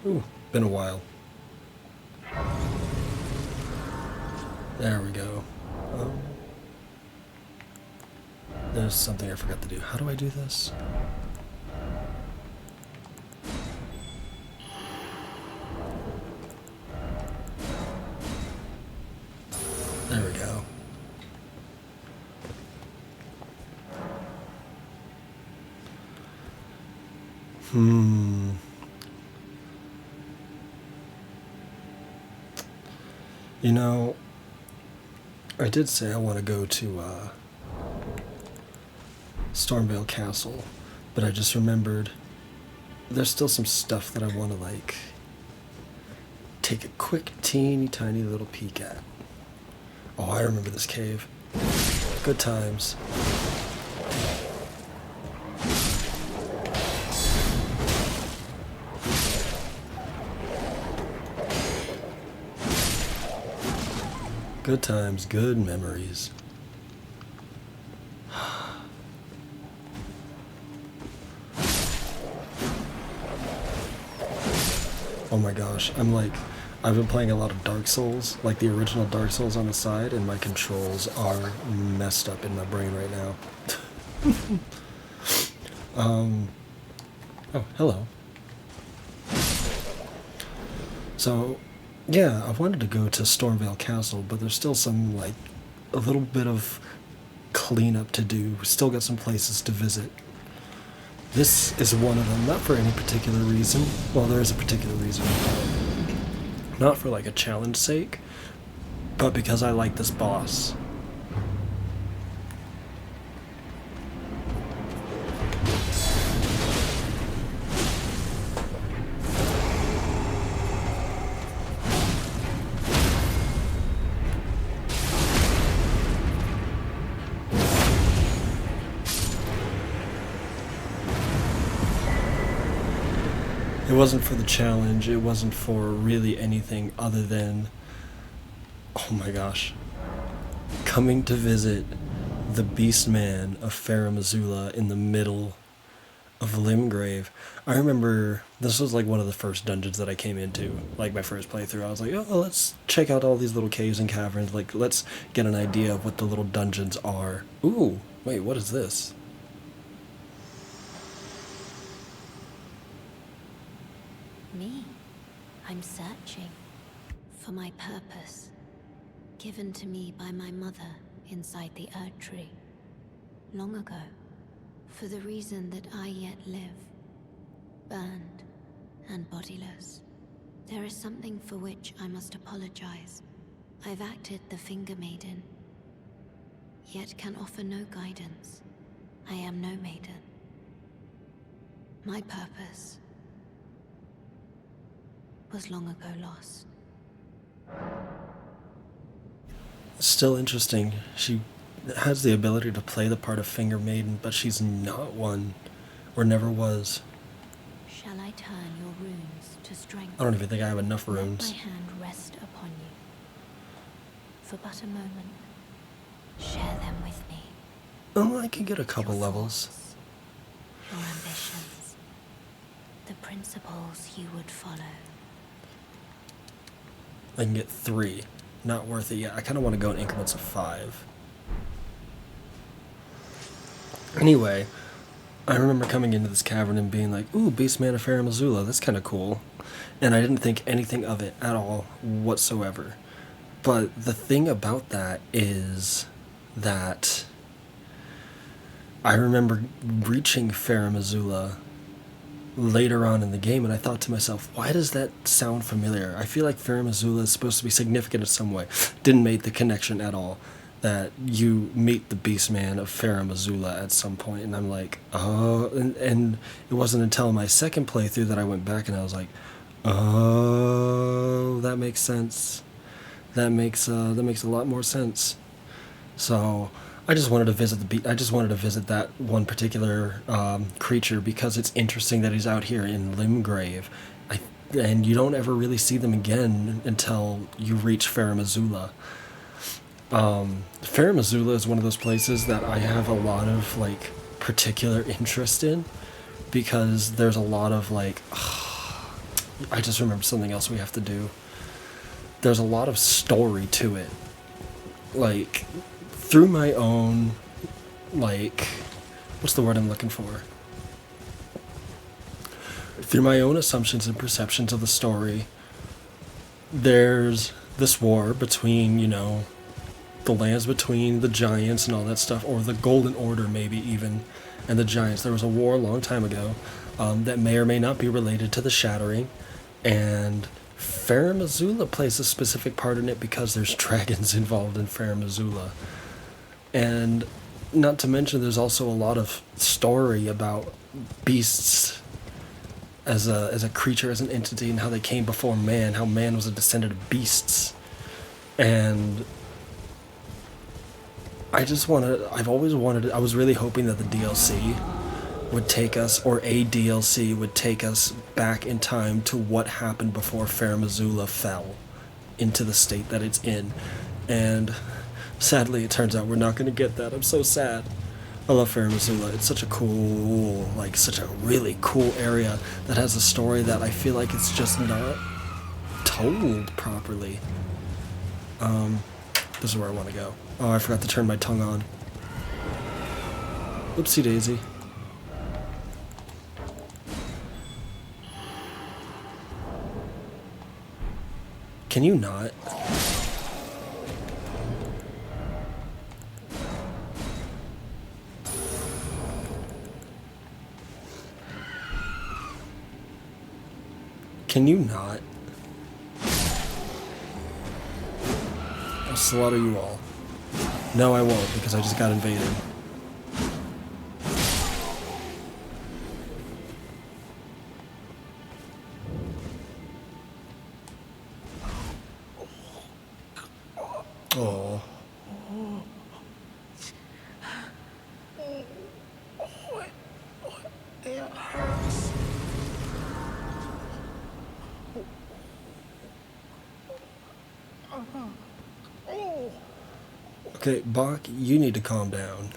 Ooh, been a while. There we go. There's something I forgot to do. How do I do this? There we go. You know, I did say I want to go to Stormveil Castle, but I just remembered there's still some stuff that I want to, like, take a quick, teeny tiny little peek at. Oh, I remember this cave. Good times. Good times, good memories. Oh my gosh, I've been playing a lot of Dark Souls, like the original Dark Souls on the side, and my controls are messed up in my brain right now. Oh, hello. So, yeah, I wanted to go to Stormveil Castle, but there's still some, like, a little bit of cleanup to do. Still got some places to visit. This is one of them, not for any particular reason. Well, there is a particular reason. Not for, like, a challenge sake, but because I like this boss. It wasn't for the challenge, it wasn't for really anything other than, oh my gosh, coming to visit the Beastman of Farum Azula in the middle of Limgrave. I remember this was like one of the first dungeons that I came into, like my first playthrough. I was like, oh, let's check out all these little caves and caverns, like let's get an idea of what the little dungeons are. Ooh, wait, what is this? Me? I'm searching for my purpose, given to me by my mother inside the Erd Tree, long ago, for the reason that I yet live, burned and bodiless. There is something for which I must apologize. I've acted the Finger Maiden, yet can offer no guidance. I am no maiden. My purpose was long ago lost. Still interesting. She has the ability to play the part of Finger Maiden, but she's not one, or never was. Shall I turn your runes to strength? I don't even think I have enough Let runes. my hand rest upon you. For but a moment, share them with me. Oh, I can get a couple Your levels. thoughts, your ambitions, the principles you would follow. I can get 3. Not worth it yet. I kind of want to go in increments of 5. Anyway, I remember coming into this cavern and being like, ooh, Beastman of Farum Azula, that's kind of cool. And I didn't think anything of it at all whatsoever. But the thing about that is that I remember reaching Farum Azula later on in the game, and I thought to myself, why does that sound familiar? I feel like Farum Azula is supposed to be significant in some way. Didn't make the connection at all that you meet the Beastman of Farum Azula at some point, and I'm like, oh, and it wasn't until my second playthrough that I went back and I was like, oh, that makes sense. That makes a lot more sense. So I just wanted to visit I just wanted to visit that one particular creature because it's interesting that he's out here in Limgrave, and you don't ever really see them again until you reach Farum Azula. Farum Azula is one of those places that I have a lot of like particular interest in because there's a lot of like I just remembered something else we have to do. There's a lot of story to it. Like, through my own, like, what's the word I'm looking for? Through my own assumptions and perceptions of the story, there's this war between, you know, the lands between the giants and all that stuff, or the Golden Order maybe even, and the giants. There was a war a long time ago that may or may not be related to the Shattering, and Farum Azula plays a specific part in it because there's dragons involved in Farum Azula. And not to mention there's also a lot of story about beasts as a creature, as an entity, and how they came before man, how man was a descendant of beasts. And I was really hoping that the DLC would take us, or a DLC would take us back in time to what happened before Farum Azula fell into the state that it's in. And sadly, it turns out we're not going to get that. I'm so sad. I love Farum Azula. It's such a cool, like, such a really cool area that has a story that I feel like it's just not told properly. This is where I want to go. Oh, I forgot to turn my tongue on. Oopsie daisy. Can you not? Can you not? I'll slaughter you all. No, I won't, because I just got invaded. Oh. It hurts. Okay, Bach, you need to calm down.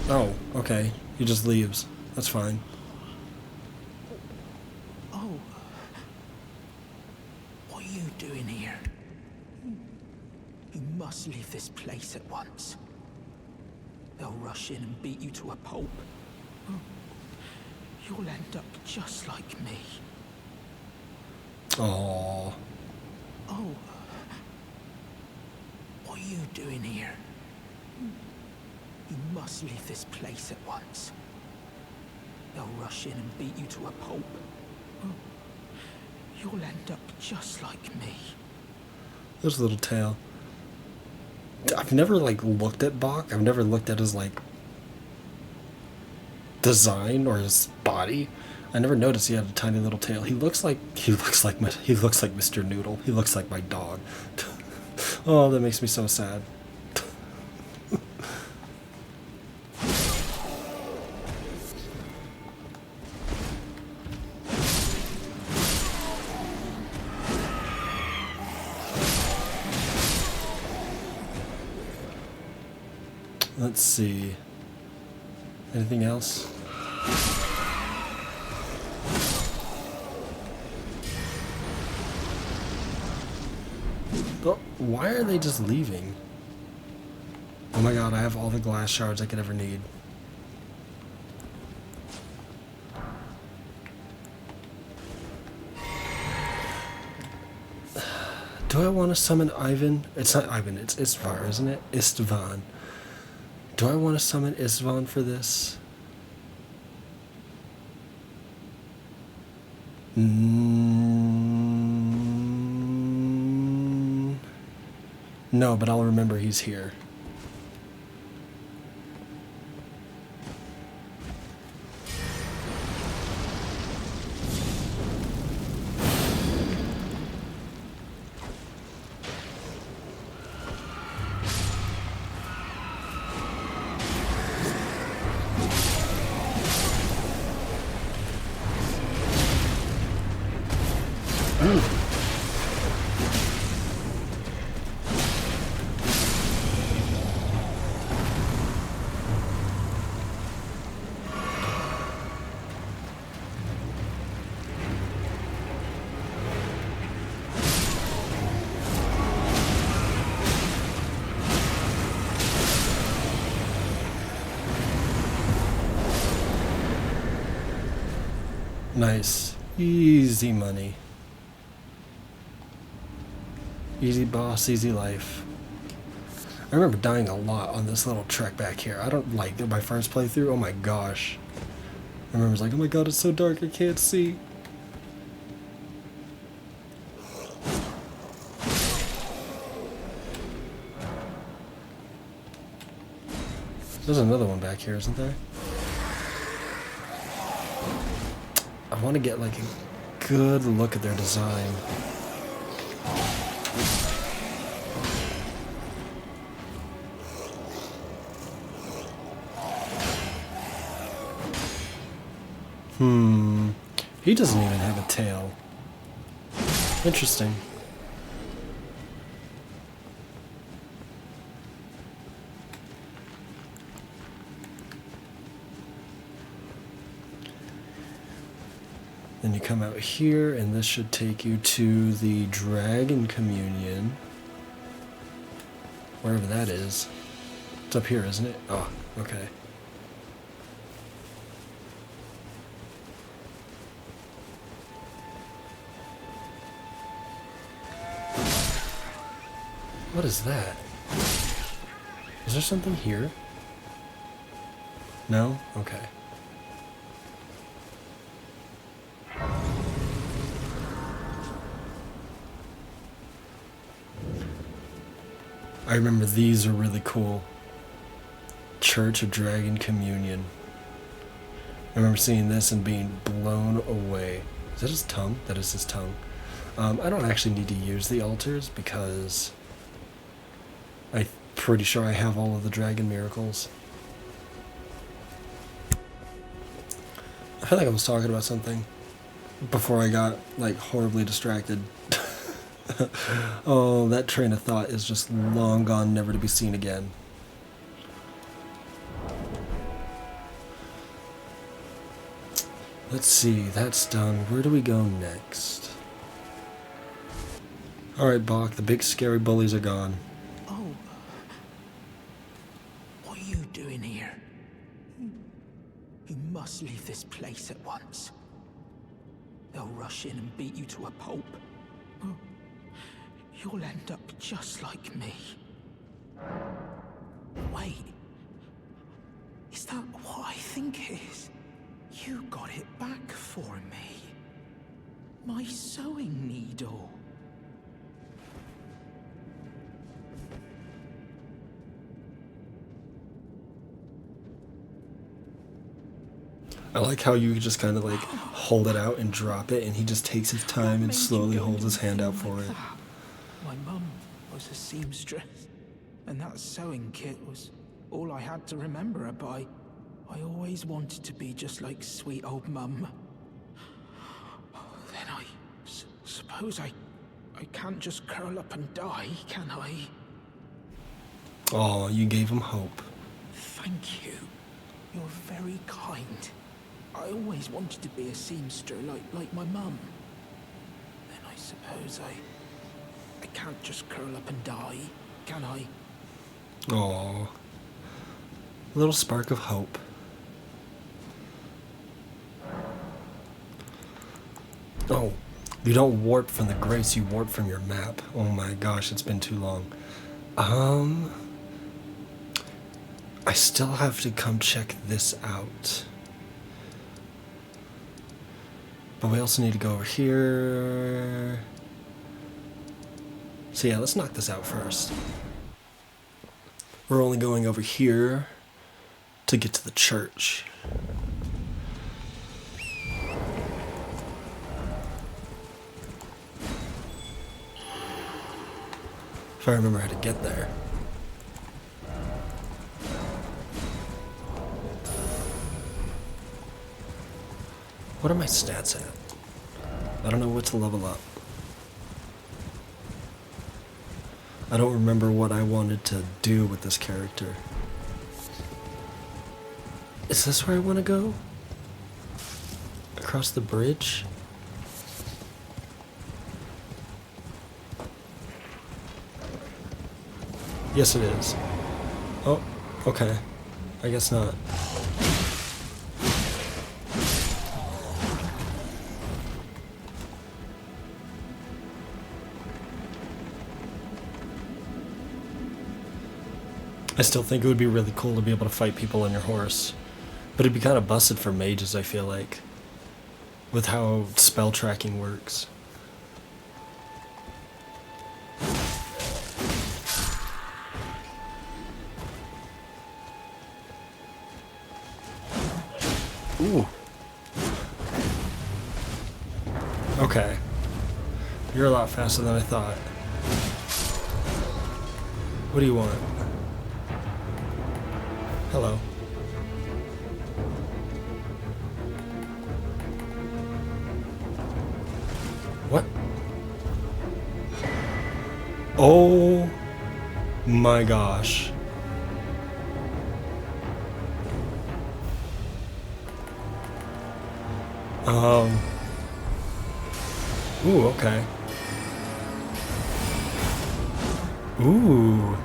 Oh, okay. He just leaves. That's fine. Oh. What are you doing here? You must leave this place at once. They'll rush in and beat you to a pulp. You'll end up just like me. Oh. Oh. What are you doing here? You must leave this place at once. They'll rush in and beat you to a pulp. You'll end up just like me. There's a little tail. I've never, like, looked at Bach. I've never looked at his, like, design or his body. I never noticed he had a tiny little tail. He looks like Mr. Noodle. He looks like my dog. Oh, that makes me so sad. Let's see. Anything else? Oh, why are they just leaving? Oh my god, I have all the glass shards I could ever need. Do I want to summon Ivan? It's not Ivan, it's Istvar, isn't it? Istvan. Do I want to summon Istvan for this? No, but I'll remember he's here. Nice. Easy money. Easy boss, easy life. I remember dying a lot on this little trek back here. I don't like my first playthrough. Oh my gosh. I remember it was like, oh my god, it's so dark, I can't see. There's another one back here, isn't there? I want to get like a good look at their design. He doesn't even have a tail. Interesting. Then you come out here, and this should take you to the Dragon Communion. Wherever that is. It's up here, isn't it? Oh, okay. What is that? Is there something here? No? Okay. I remember these are really cool. Church of Dragon Communion. I remember seeing this and being blown away. Is that his tongue? That is his tongue. I don't actually need to use the altars because I'm pretty sure I have all of the dragon miracles. I feel like I was talking about something before I got like horribly distracted. Oh, that train of thought is just long gone, never to be seen again. Let's see, that's done. Where do we go next? Alright, Bach, the big scary bullies are gone. Oh. What are you doing here? You must leave this place at once. They'll rush in and beat you to a pulp. You'll end up just like me. Wait. Is that what I think it is? You got it back for me. My sewing needle. I like how you just kind of like hold it out and drop it, and he just takes his time and slowly holds his hand out for it. My mum was a seamstress, and that sewing kit was all I had to remember her by. I always wanted to be just like sweet old mum. Then I suppose I can't just curl up and die, can I? Oh, you gave him hope. Thank you. You're very kind. I always wanted to be a seamster like my mum. Then I suppose I can't just curl up and die, can I? Oh, a little spark of hope. Oh, you don't warp from the grace, you warp from your map. Oh my gosh, it's been too long. I still have to come check this out. But we also need to go over here. So yeah, let's knock this out first. We're only going over here to get to the church. If I remember how to get there. What are my stats at? I don't know what to level up. I don't remember what I wanted to do with this character. Is this where I want to go? Across the bridge? Yes, it is. Oh, okay. I guess not. I still think it would be really cool to be able to fight people on your horse. But it'd be kind of busted for mages, I feel like, with how spell tracking works. Ooh. Okay. You're a lot faster than I thought. What do you want? Hello. What? Oh my gosh. Ooh, okay. Ooh.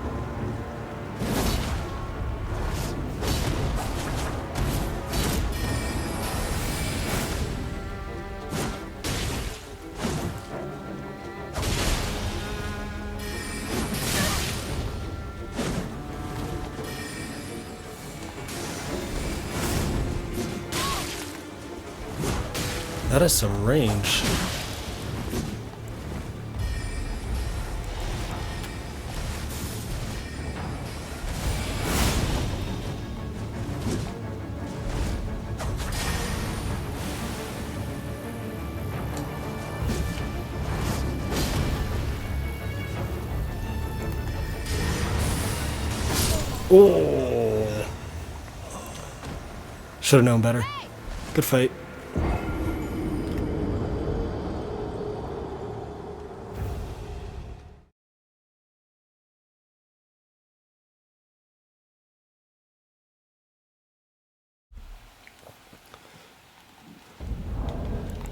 That is some range. Oh. Should have known better. Good fight.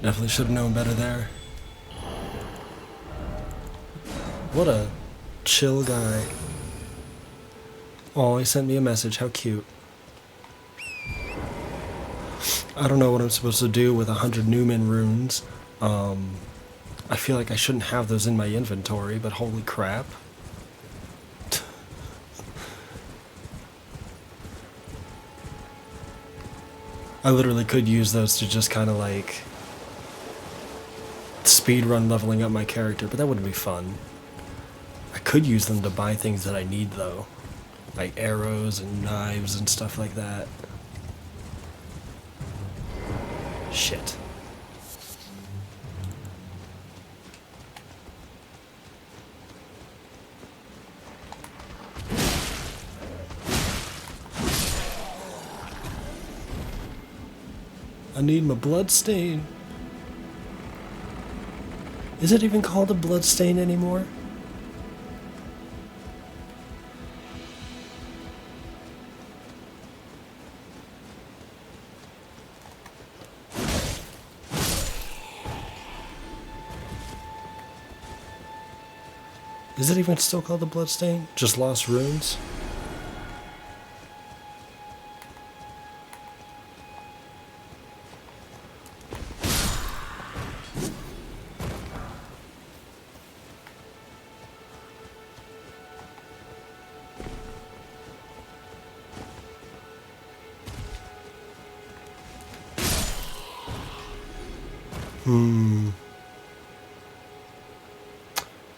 Definitely should have known better there. What a chill guy. Oh, he sent me a message. How cute. I don't know what I'm supposed to do with 100 Newman runes. I feel like I shouldn't have those in my inventory, but holy crap. I literally could use those to just kind of like speedrun leveling up my character, but that wouldn't be fun. I could use them to buy things that I need though, like arrows and knives and stuff like that. Shit. I need my bloodstain. Is it even called a bloodstain anymore? Is it even still called the bloodstain? Just lost runes?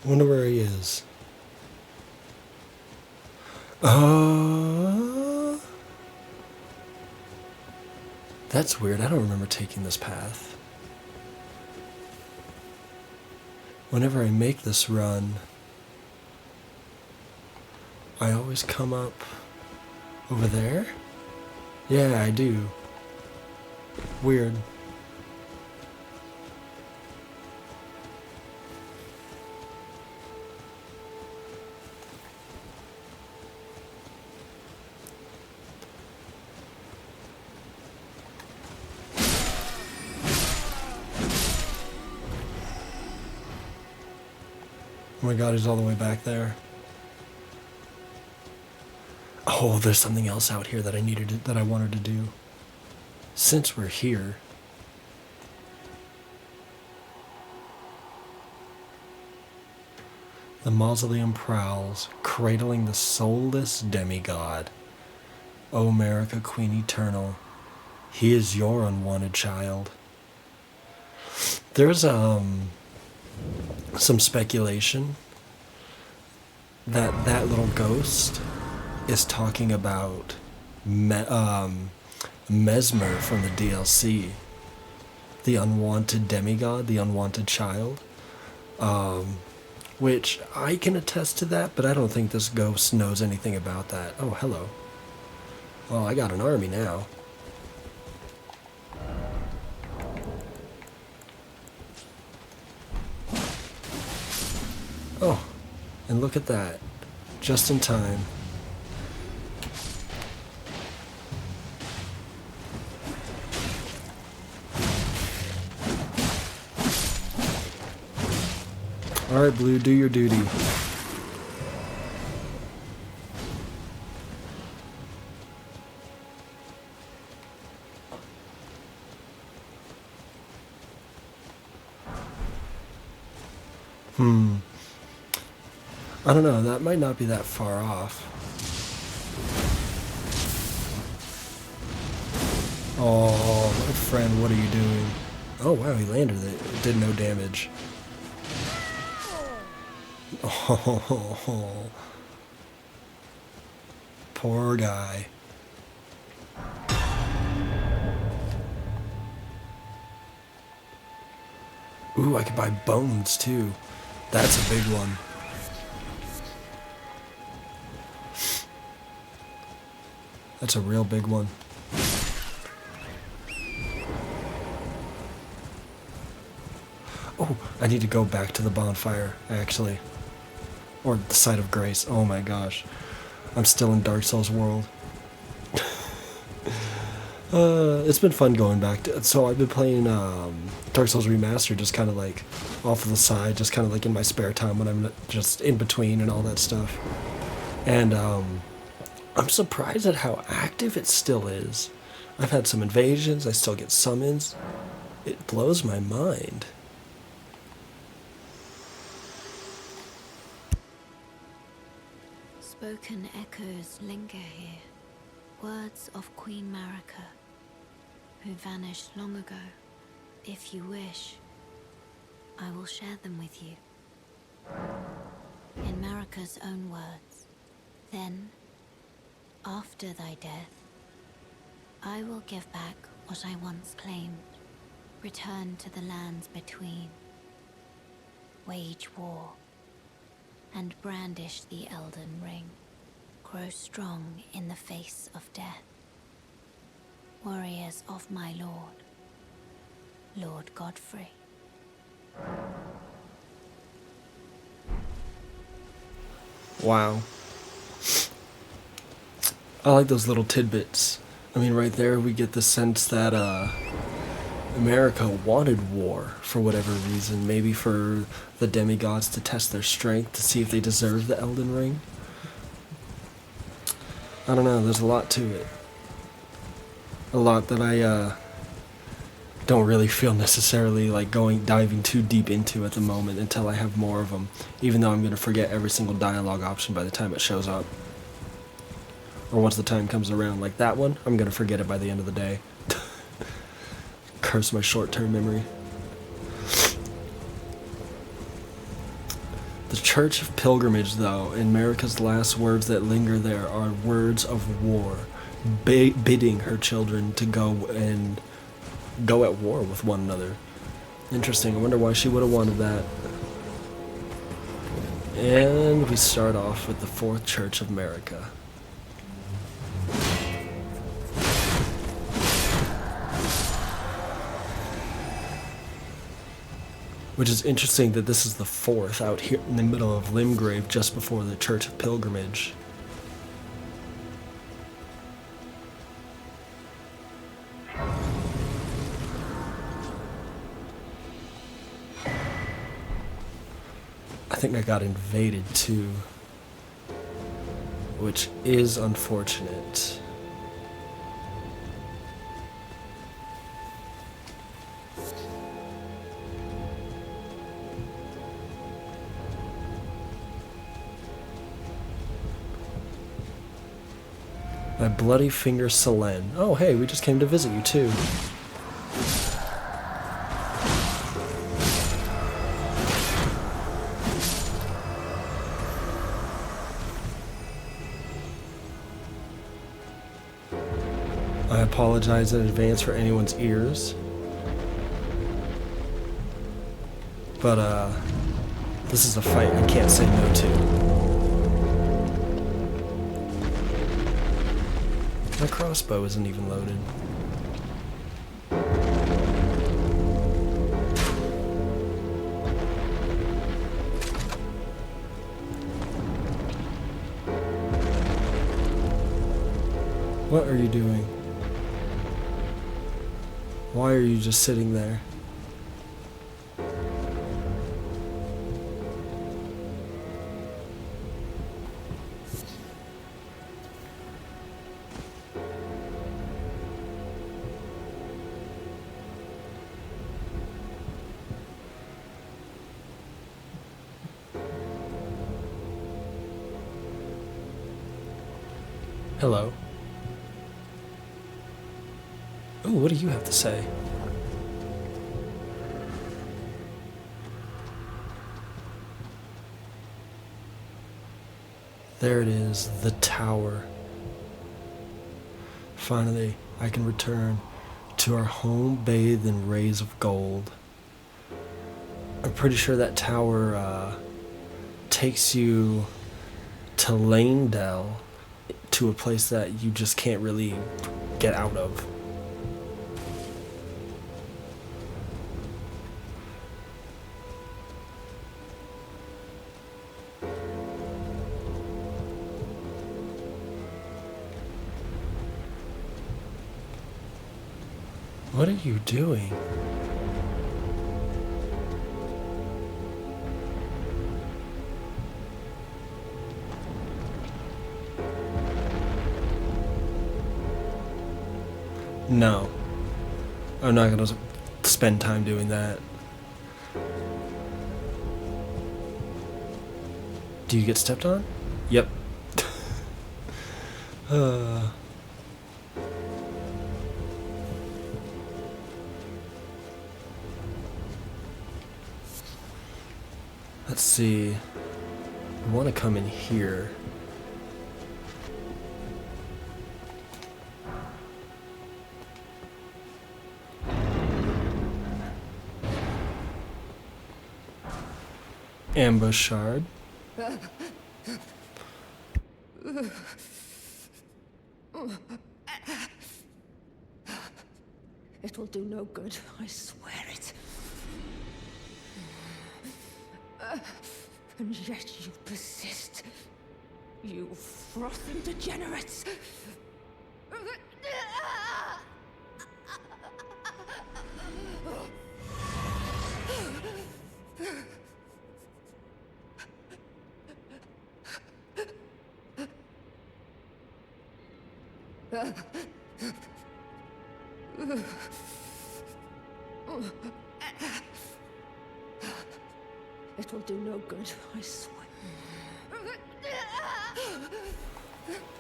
Wonder where he is. That's weird. I don't remember taking this path. Whenever I make this run, I always come up over there? Yeah, I do. Weird. Oh my god, he's all the way back there. Oh, there's something else out here that I wanted to do. Since we're here, The Mausoleum prowls, cradling the soulless demigod. O America, Queen Eternal, he is your unwanted child. There's some speculation that that little ghost is talking about Mesmer from the DLC, the unwanted demigod, the unwanted child. Which I can attest to that, but I don't think this ghost knows anything about that. Oh, hello. Well, I got an army now. Oh, and look at that. Just in time. Alright, Blue, do your duty. I don't know, that might not be that far off. Oh, my friend, what are you doing? Oh, wow, he landed it. It did no damage. Oh, poor guy. Ooh, I could buy bones too. That's a big one. That's a real big one. Oh, I need to go back to the bonfire, actually. Or the site of grace. Oh my gosh. I'm still in Dark Souls world. It's been fun going back to... So I've been playing Dark Souls Remastered just kind of like off of the side, just kind of like in my spare time when I'm just in between and all that stuff. And I'm surprised at how active it still is. I've had some invasions, I still get summons. It blows my mind. Spoken echoes linger here, words of Queen Marika, who vanished long ago. If you wish, I will share them with you. In Marika's own words, then, after thy death, I will give back what I once claimed, return to the lands between, wage war, and brandish the Elden ring, grow strong in the face of death. Warriors of my lord, Lord Godfrey. Wow. I like those little tidbits. I mean, right there we get the sense that America wanted war for whatever reason. Maybe for the demigods to test their strength, to see if they deserve the Elden Ring. I don't know, there's a lot to it. A lot that I don't really feel necessarily like diving too deep into at the moment until I have more of them. Even though I'm going to forget every single dialogue option by the time it shows up. Or once the time comes around, like that one, I'm going to forget it by the end of the day. Curse my short-term memory. The Church of Pilgrimage, though, and Marika's last words that linger there are words of war, bidding her children to go at war with one another. Interesting. I wonder why she would have wanted that. And we start off with the Fourth Church of Marika. Which is interesting that this is the fourth out here in the middle of Limgrave, just before the Church of Pilgrimage. I think I got invaded too, which is unfortunate. My bloody finger Selene. Oh, hey, we just came to visit you, too. I apologize in advance for anyone's ears. But, this is a fight I can't say no to. My crossbow isn't even loaded. What are you doing? Why are you just sitting there? Hello. Ooh, what do you have to say? There it is, the tower. Finally, I can return to our home bathed in rays of gold. I'm pretty sure that tower takes you to Lanedell, to a place that you just can't really get out of. What are you doing? No. I'm not gonna spend time doing that. Do you get stepped on? Yep. Let's see. I want to come in here. Ambush shard. It will do no good, I swear it. And yet you persist. You frothing degenerates. It will do no good, I swear.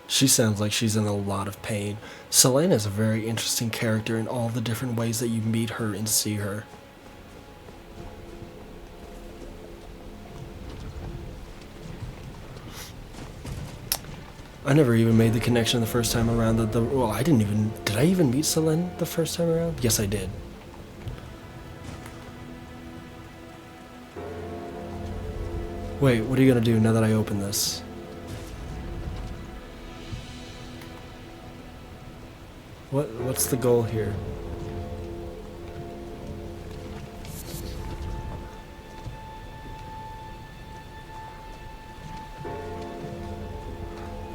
She sounds like she's in a lot of pain. Selene is a very interesting character in all the different ways that you meet her and see her. I never even made the connection the first time around. Well, I didn't even... Did I even meet Selene the first time around? Yes, I did. Wait, what are you gonna do now that I open this? What's the goal here?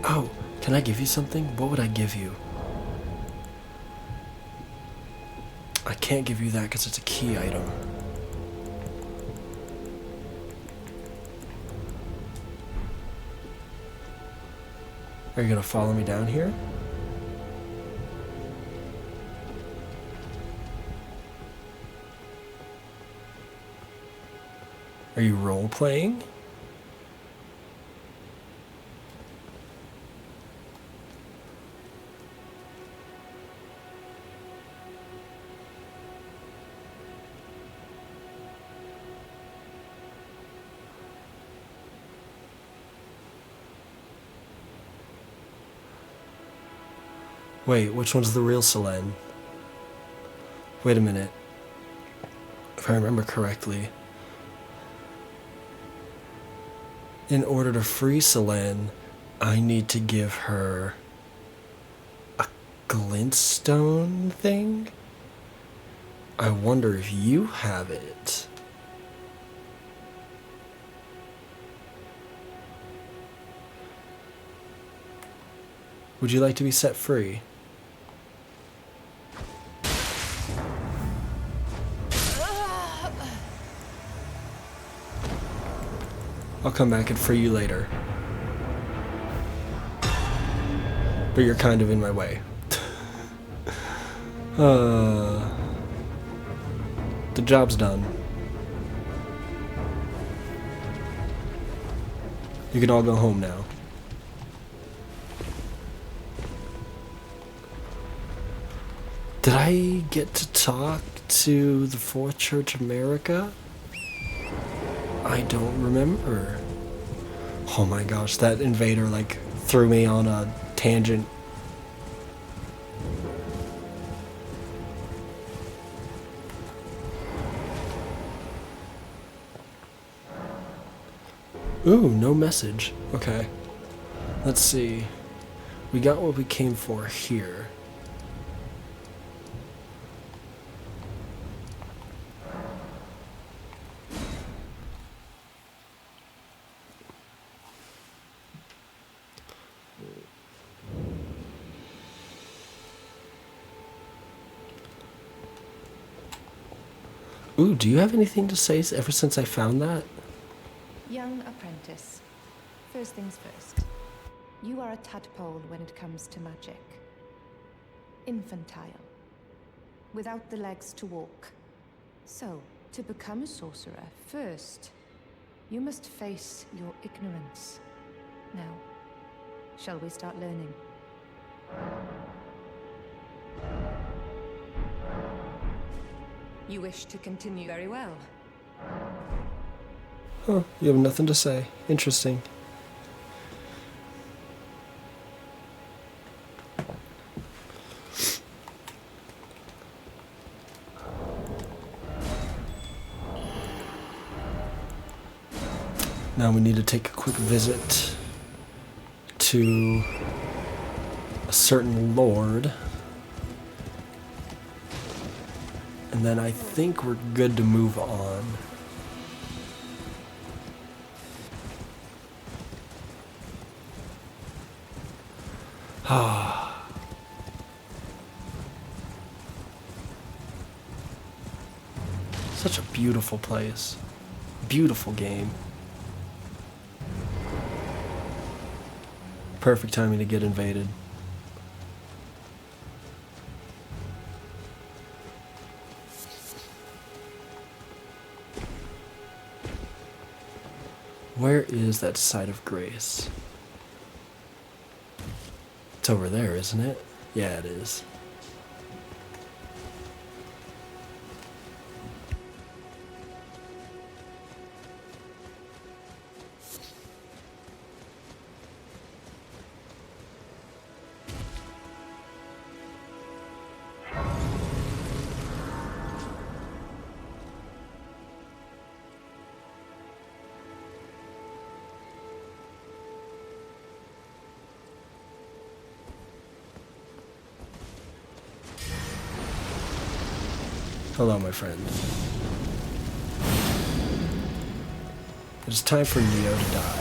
Oh, can I give you something? What would I give you? I can't give you that because it's a key item. Are you gonna follow me down here? Are you role-playing? Wait, which one's the real Selene? Wait a minute. If I remember correctly, in order to free Selene, I need to give her a glintstone thing? I wonder if you have it. Would you like to be set free? I'll come back and free you later. But you're kind of in my way. The job's done. You can all go home now. Did I get to talk to the Fourth Church of America? I don't remember. Oh my gosh, that invader like threw me on a tangent. Ooh, no message. Okay. Let's see. We got what we came for here. Ooh, do you have anything to say ever since I found that? Young apprentice. First things first. You are a tadpole when it comes to magic. Infantile. Without the legs to walk. So, to become a sorcerer, first, you must face your ignorance. Now, shall we start learning? You wish to continue very well. Huh, you have nothing to say. Interesting. Now we need to take a quick visit to a certain lord. And then I think we're good to move on. Ah. Such a beautiful place. Beautiful game. Perfect timing to get invaded. Where is that site of grace? It's over there, isn't it? Yeah, it is. Hello, my friend. It is time for Neo to die.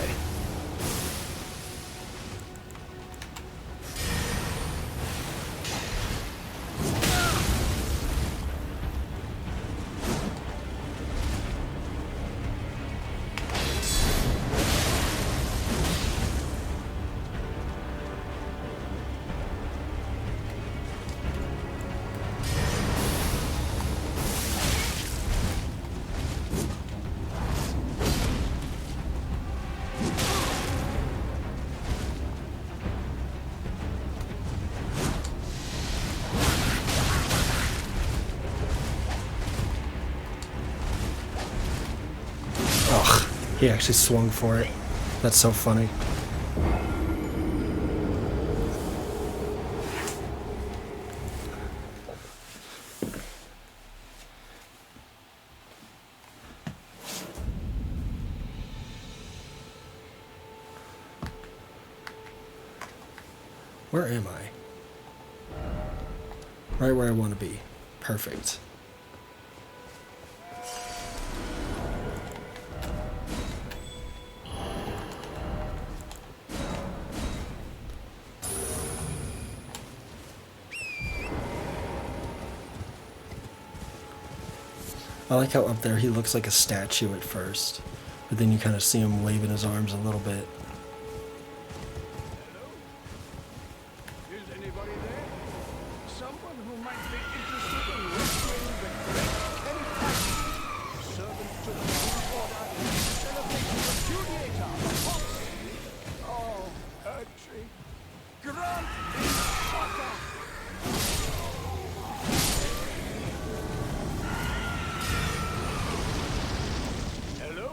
Ugh, he actually swung for it. That's so funny. Where am I? Right where I want to be. Perfect. I like how up there he looks like a statue at first, but then you kind of see him waving his arms a little bit. Is anybody there? Someone who might be interested in rescuing the great Kenny servant to the New Order, celebrating the Judator, the Fox. Oh, Erdtree, grant me succor! Hello?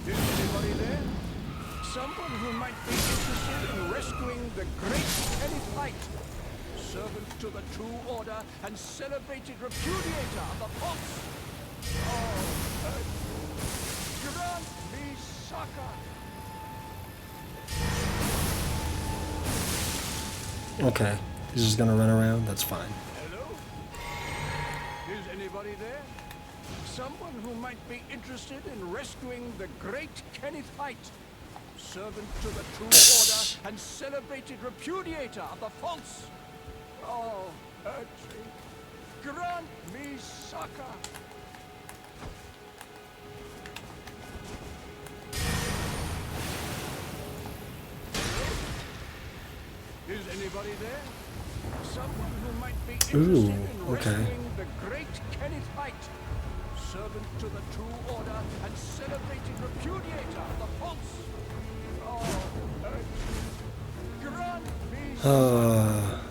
Is anybody there? Someone who might be interested in rescuing the great Kenny servant to the True Order and celebrated repudiator of the Fox. Oh, grant me succor! Okay, he's just gonna run around, that's fine. Hello? Is anybody there? Someone who might be interested in rescuing the great Kenneth Haight, servant to the True Order and celebrated repudiator of the false. Oh, Erdtree, grant me succor! Is anybody there? Someone who might be interested in rescuing the great Kenneth Haight, servant to the True Order and celebrated repudiator of the false. Oh, Erdtree, grant me succor!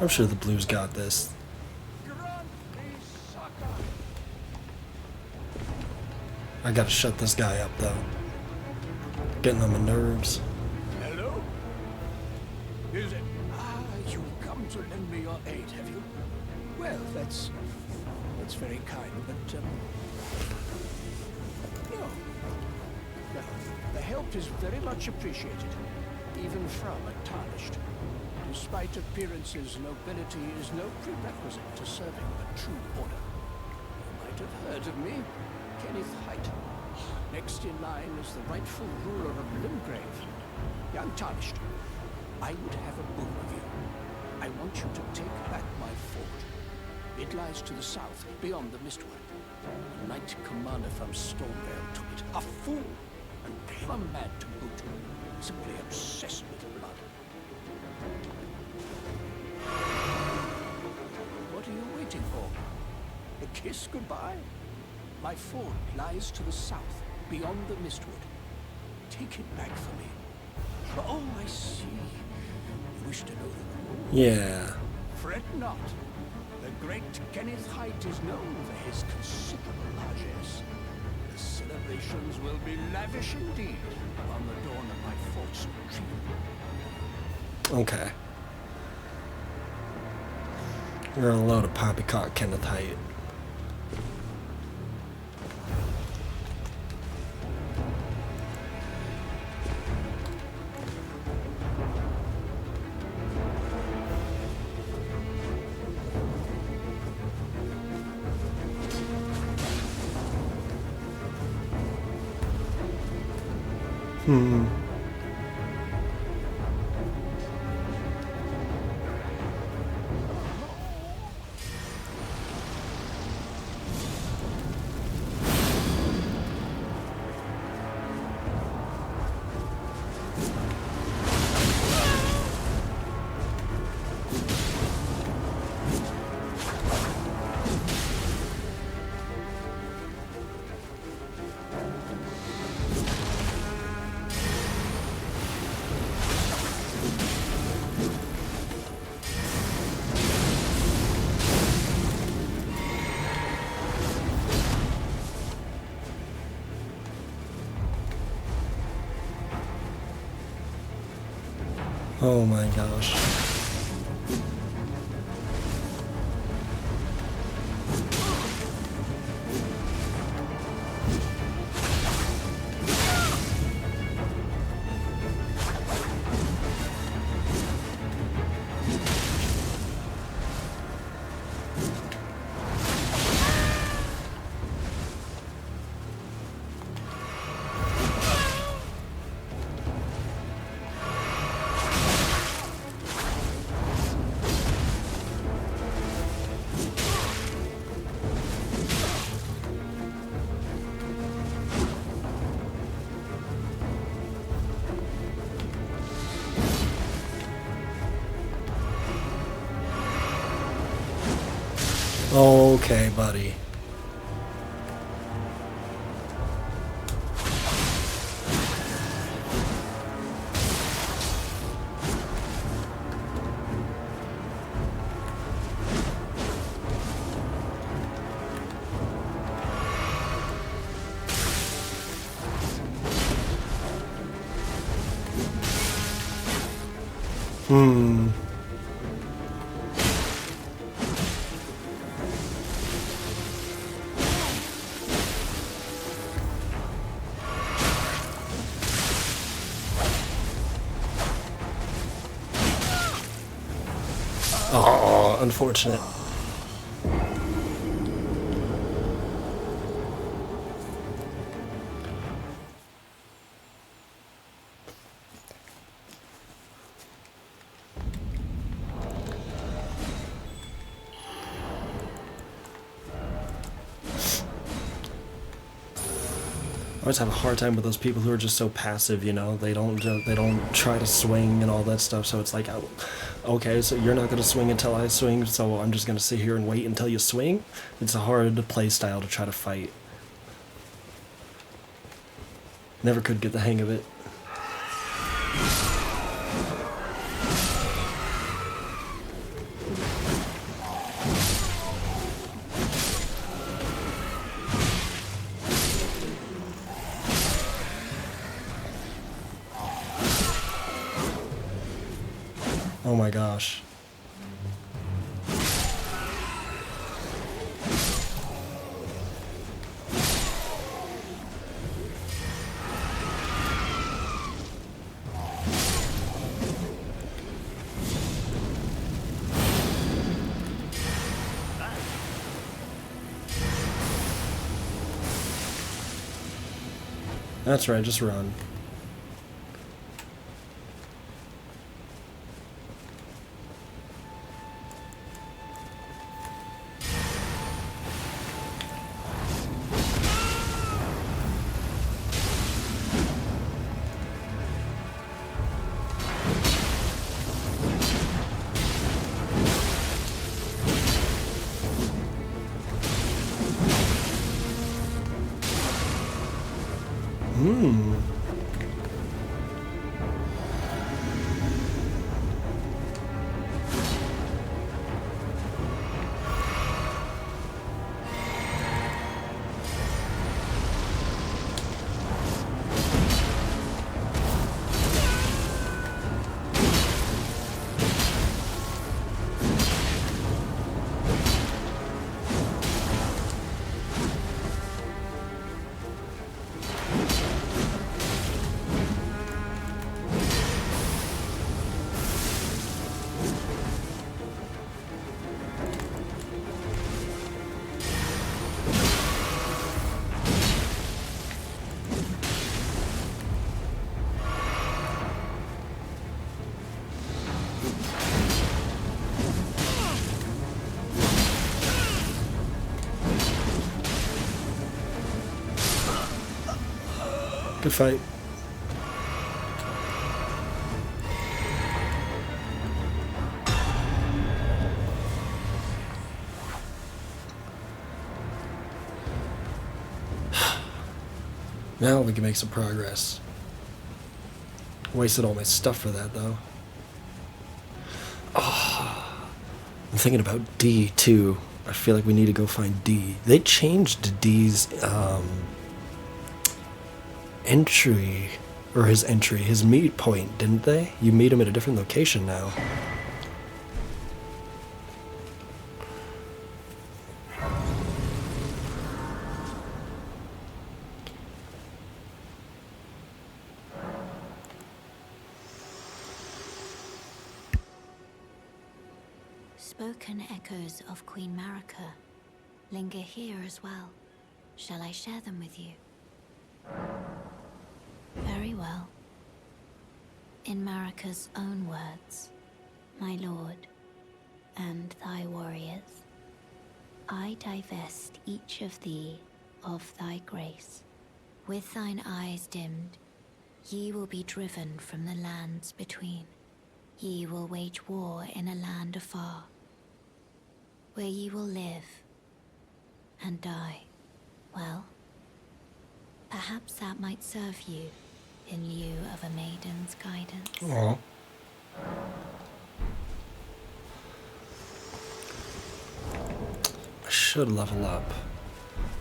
I'm sure the Blues got this. I gotta shut this guy up, though. Getting on my nerves. Hello? Is it? You've come to lend me your aid, have you? Well, that's very kind, but, no. No, the help is very much appreciated, even from a tarnished. Despite appearances, nobility is no prerequisite to serving the True Order. You might have heard of me, Kenneth Haight. Next in line is the rightful ruler of Limgrave, young Tarnished. I would have a boon of you. I want you to take back my fort. It lies to the south, beyond the Mistwood. A knight commander from Stormveil took it. A fool, and plumb mad to boot. Simply obsessed with blood. What are you waiting for? A kiss goodbye? My fort lies to the south, beyond the Mistwood. Take it back for me. Oh, I see. You wish to know the rules? Yeah. Fret not. The great Kenneth Haight is known for his considerable largesse. The celebrations will be lavish indeed on the dawn of my fort's retrieve. Okay. We're gonna load a poppycock Kenneth Haight. Hmm. Oh my gosh. Okay, buddy. Hmm. Oh, unfortunate. I always have a hard time with those people who are just so passive, you know. They don't try to swing and all that stuff. So it's like, oh, okay, so you're not gonna swing until I swing, so I'm just gonna sit here and wait until you swing. It's a hard play style to try to fight. Never could get the hang of it. Oh my gosh. That's right, just run. Good fight. Now we can make some progress. Wasted all my stuff for that, though. Oh, I'm thinking about D, too. I feel like we need to go find D. They changed D's entry, or his meet point, didn't they? You meet him at a different location now. Spoken echoes of Queen Marika linger here as well. Shall I share them with you? Very well. In Marika's own words, my lord, and thy warriors, I divest each of thee of thy grace. With thine eyes dimmed, ye will be driven from the lands between. Ye will wage war in a land afar, where ye will live and die. Well, perhaps that might serve you in lieu of a maiden's guidance. Aww. I should level up.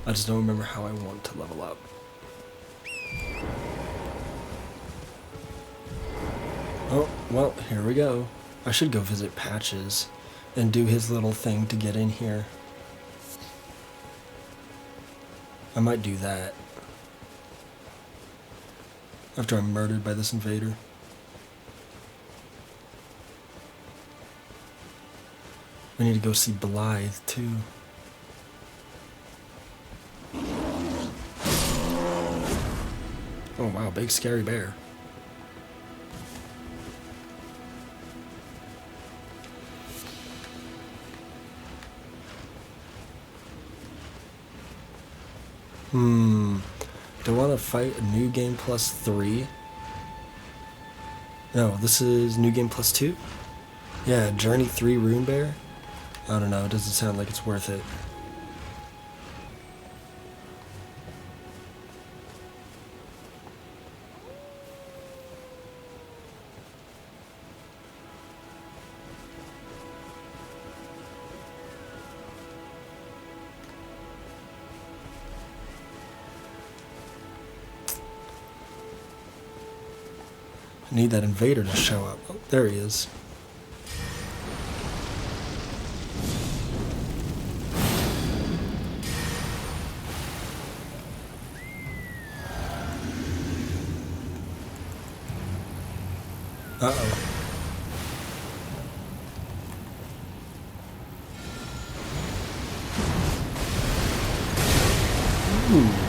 I just don't remember how I want to level up. Oh, well, here we go. I should go visit Patches and do his little thing to get in here. I might do that after I'm murdered by this invader. I need to go see Blythe too. Oh wow, big scary bear. Do I want to fight a new game plus 3? No, this is new game plus 2? Yeah, Journey 3 Rune Bear? I don't know, it doesn't sound like it's worth it. I need that invader to show up. Oh, there he is. Uh-oh. Ooh.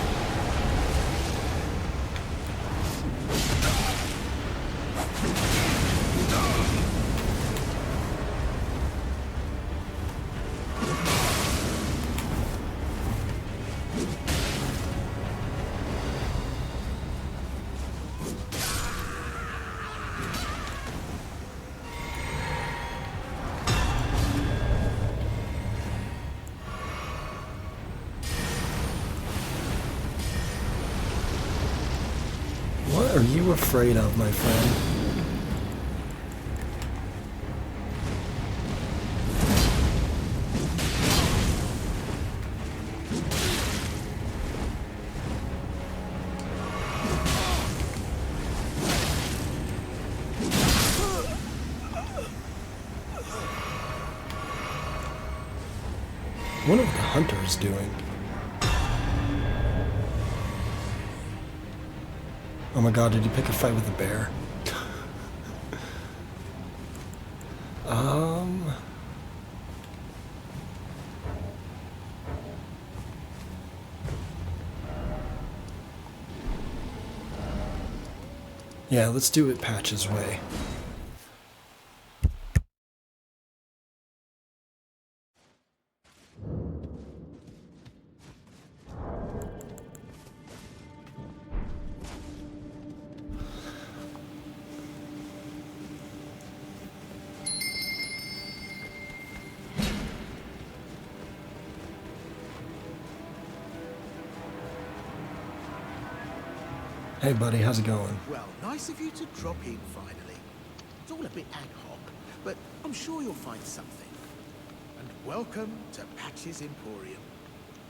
What are you afraid of, my friend? What are the hunters doing? Oh my god, did he pick a fight with a bear? Yeah, let's do it Patch's way. Hey, buddy, how's it going? Well, nice of you to drop in finally. It's all a bit ad hoc, but I'm sure you'll find something. And welcome to Patch's Emporium,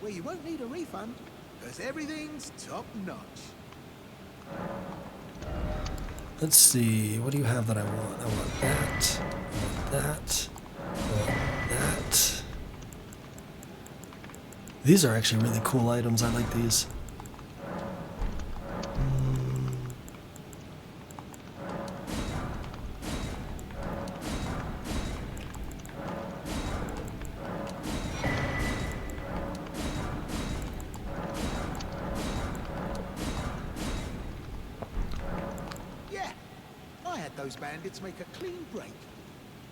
where you won't need a refund, because everything's top-notch. Let's see, what do you have that I want? I want that, I want that, I want that. These are actually really cool items, I like these. Those bandits make a clean break.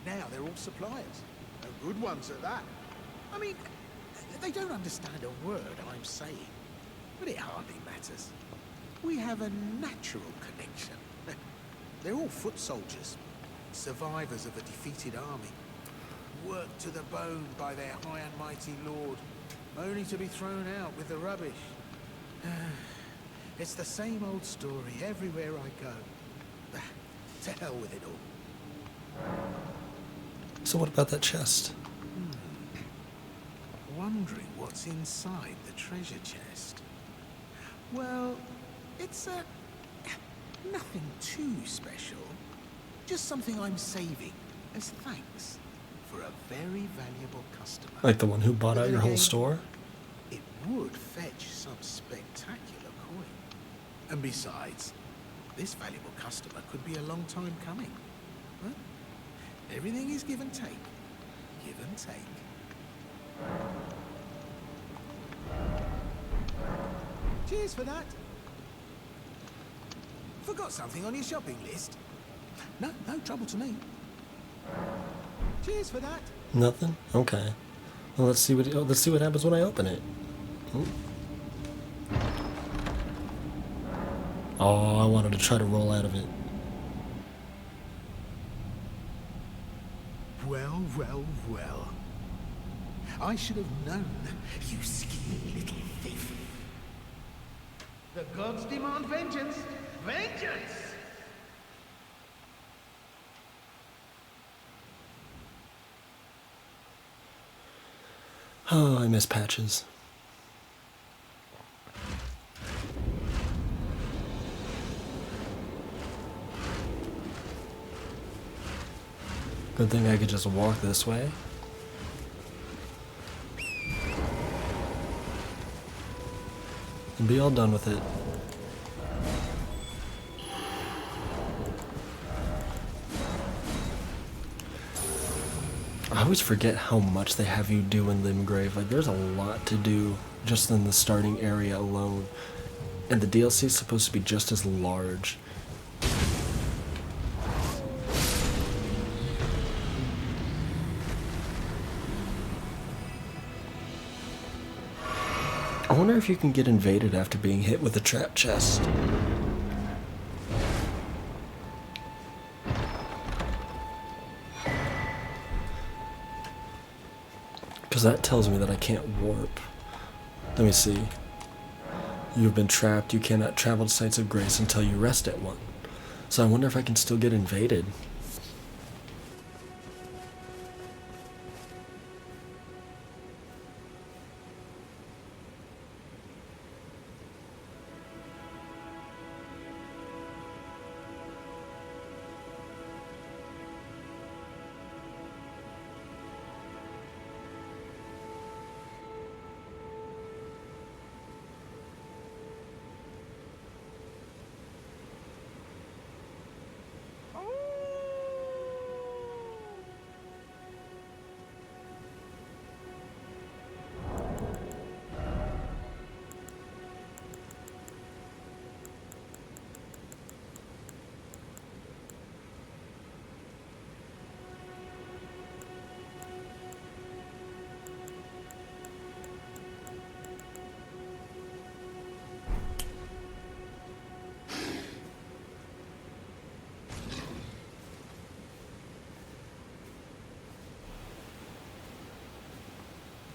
Now they're all suppliers. And good ones at that. I mean, they don't understand a word I'm saying. But it hardly matters. We have a natural connection. They're all foot soldiers. Survivors of a defeated army. Worked to the bone by their high and mighty lord. Only to be thrown out with the rubbish. It's the same old story everywhere I go. To hell with it all. So what about that chest? Wondering what's inside the treasure chest. Well, it's nothing too special. Just something I'm saving as thanks for a very valuable customer. Like the one who bought out your whole store? It would fetch some spectacular coin. And besides, this valuable customer could be a long time coming. Huh? Everything is give and take. Give and take. Cheers for that. Forgot something on your shopping list? No trouble to me. Cheers for that. Nothing? Okay. Well, let's see what happens when I open it. Ooh. Oh, I wanted to try to roll out of it. Well, well, well. I should have known, you skinny little thief. The gods demand vengeance. Vengeance! Oh, I miss Patches. Good thing I could just walk this way. And be all done with it. I always forget how much they have you do in Limgrave. Like, there's a lot to do just in the starting area alone. And the DLC is supposed to be just as large. I wonder if you can get invaded after being hit with a trap chest. Because that tells me that I can't warp. Let me see. You have been trapped. You cannot travel to sites of grace until you rest at one. So I wonder if I can still get invaded.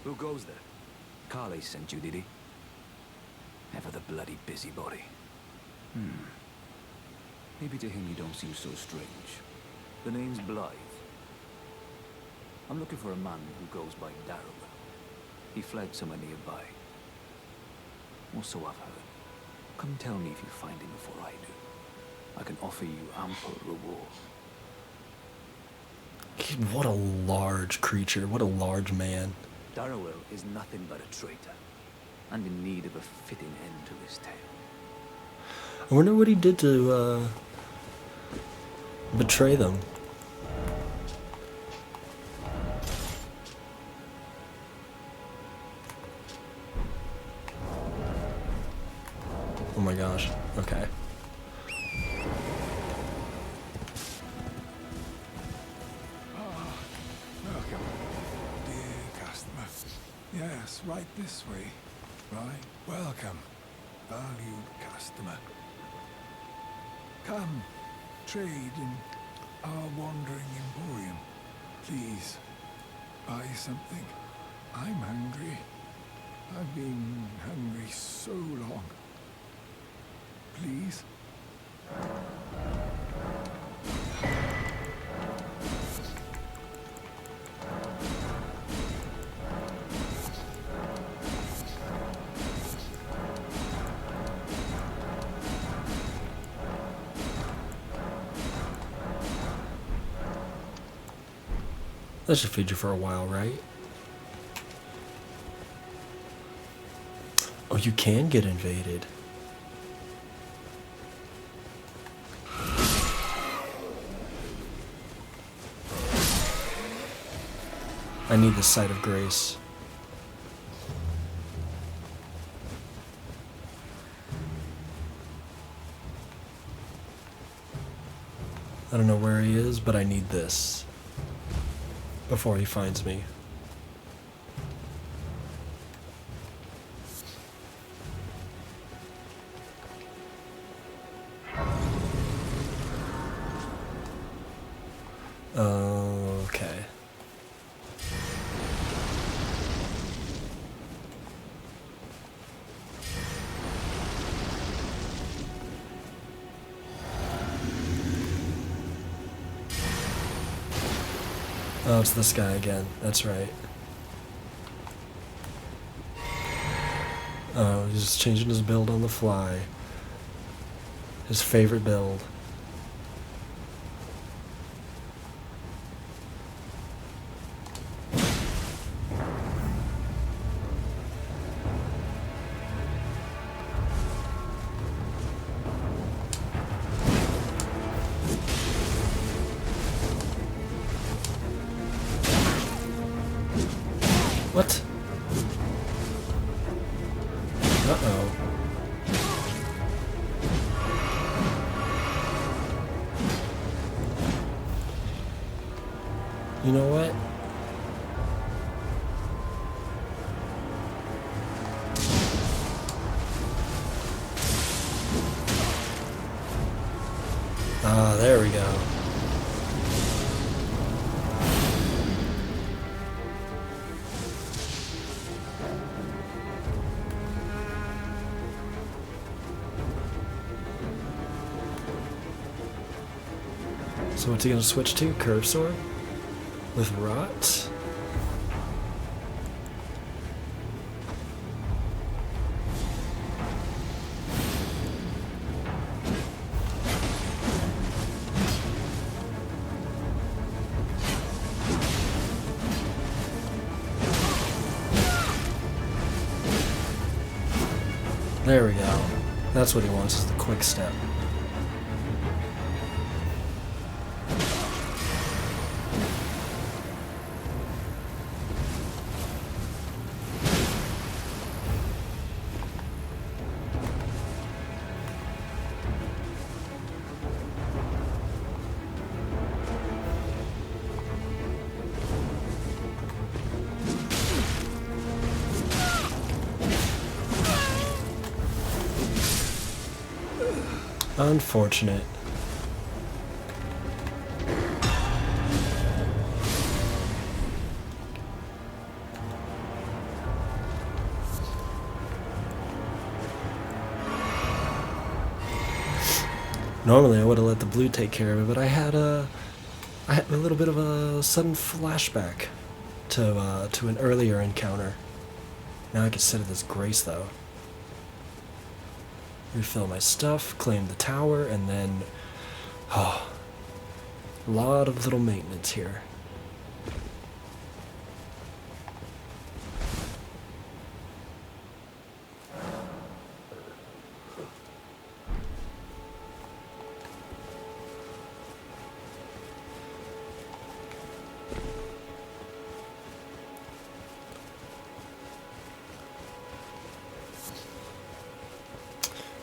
Who goes there? Carly sent you, did he? Ever the bloody busybody. Maybe to him you don't seem so strange. The name's Blythe. I'm looking for a man who goes by Darrow. He fled somewhere nearby. Or so I've heard. Come tell me if you find him before I do. I can offer you ample reward. What a large creature. What a large man. Darrow is nothing but a traitor, and in need of a fitting end to his tale. I wonder what he did to betray them. Oh my gosh. Okay. Welcome, dear customer. Yes, right this way. Right. Welcome, valued customer. Come, trade in our wandering emporium. Please, buy something. I'm hungry. I've been hungry so long. Please? That should feed you for a while, right? Oh, you can get invaded. I need the sight of grace. I don't know where he is, but I need this before he finds me. Okay. Oh, it's this guy again. That's right. Oh, he's just changing his build on the fly. His favorite build. What? Uh-oh. You know what? Ah, there we go. So what's he gonna switch to? Curve sword? With rot? There we go. That's what he wants, is the quick step. Unfortunate. Normally I would have let the blue take care of it, but I had a little bit of a sudden flashback to an earlier encounter. Now I can sit at this grace though. Refill my stuff, claim the tower, and then a lot of little maintenance here.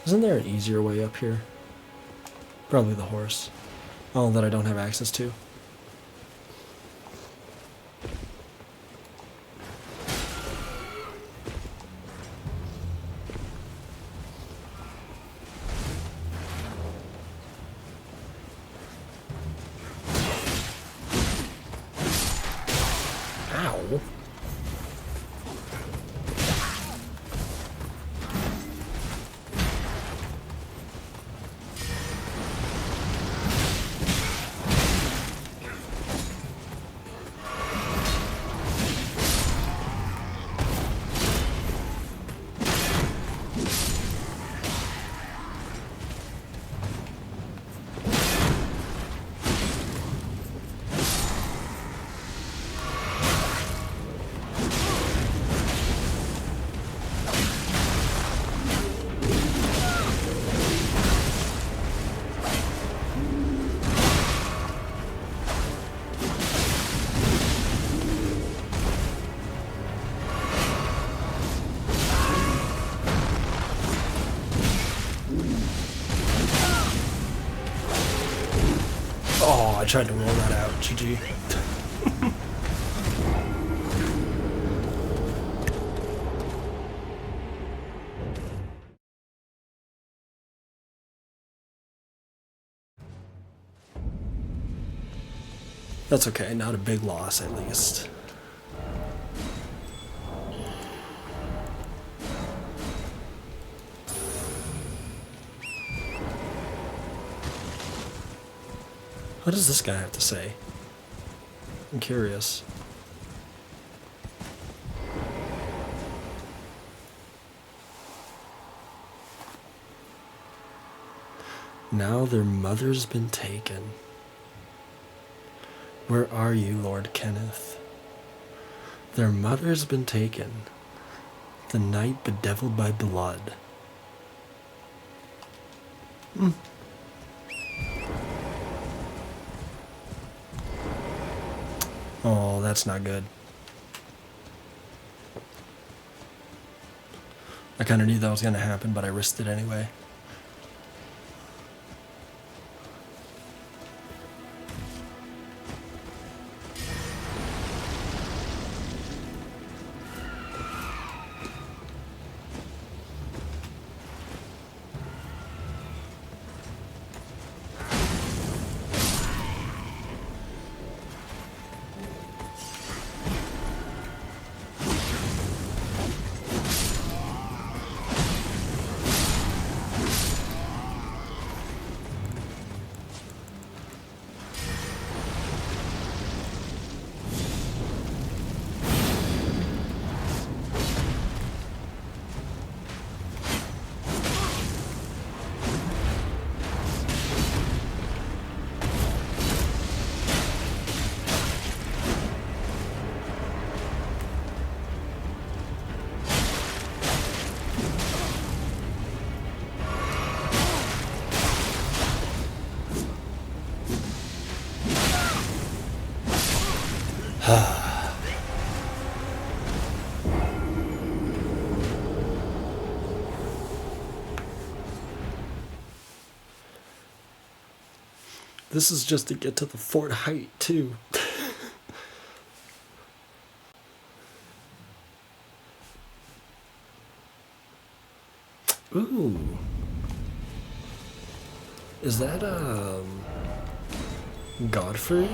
Isn't there an easier way up here? Probably the horse. Oh, that I don't have access to. Ow. Oh, I tried to roll that out. GG. That's okay, not a big loss at least. What does this guy have to say? I'm curious. Now their mother's been taken. Where are you, Lord Kenneth? Their mother's been taken. The night bedeviled by blood. Oh, that's not good. I kind of knew that was going to happen, but I risked it anyway. This is just to get to the fort height, too. Ooh. Is that, Godfrey?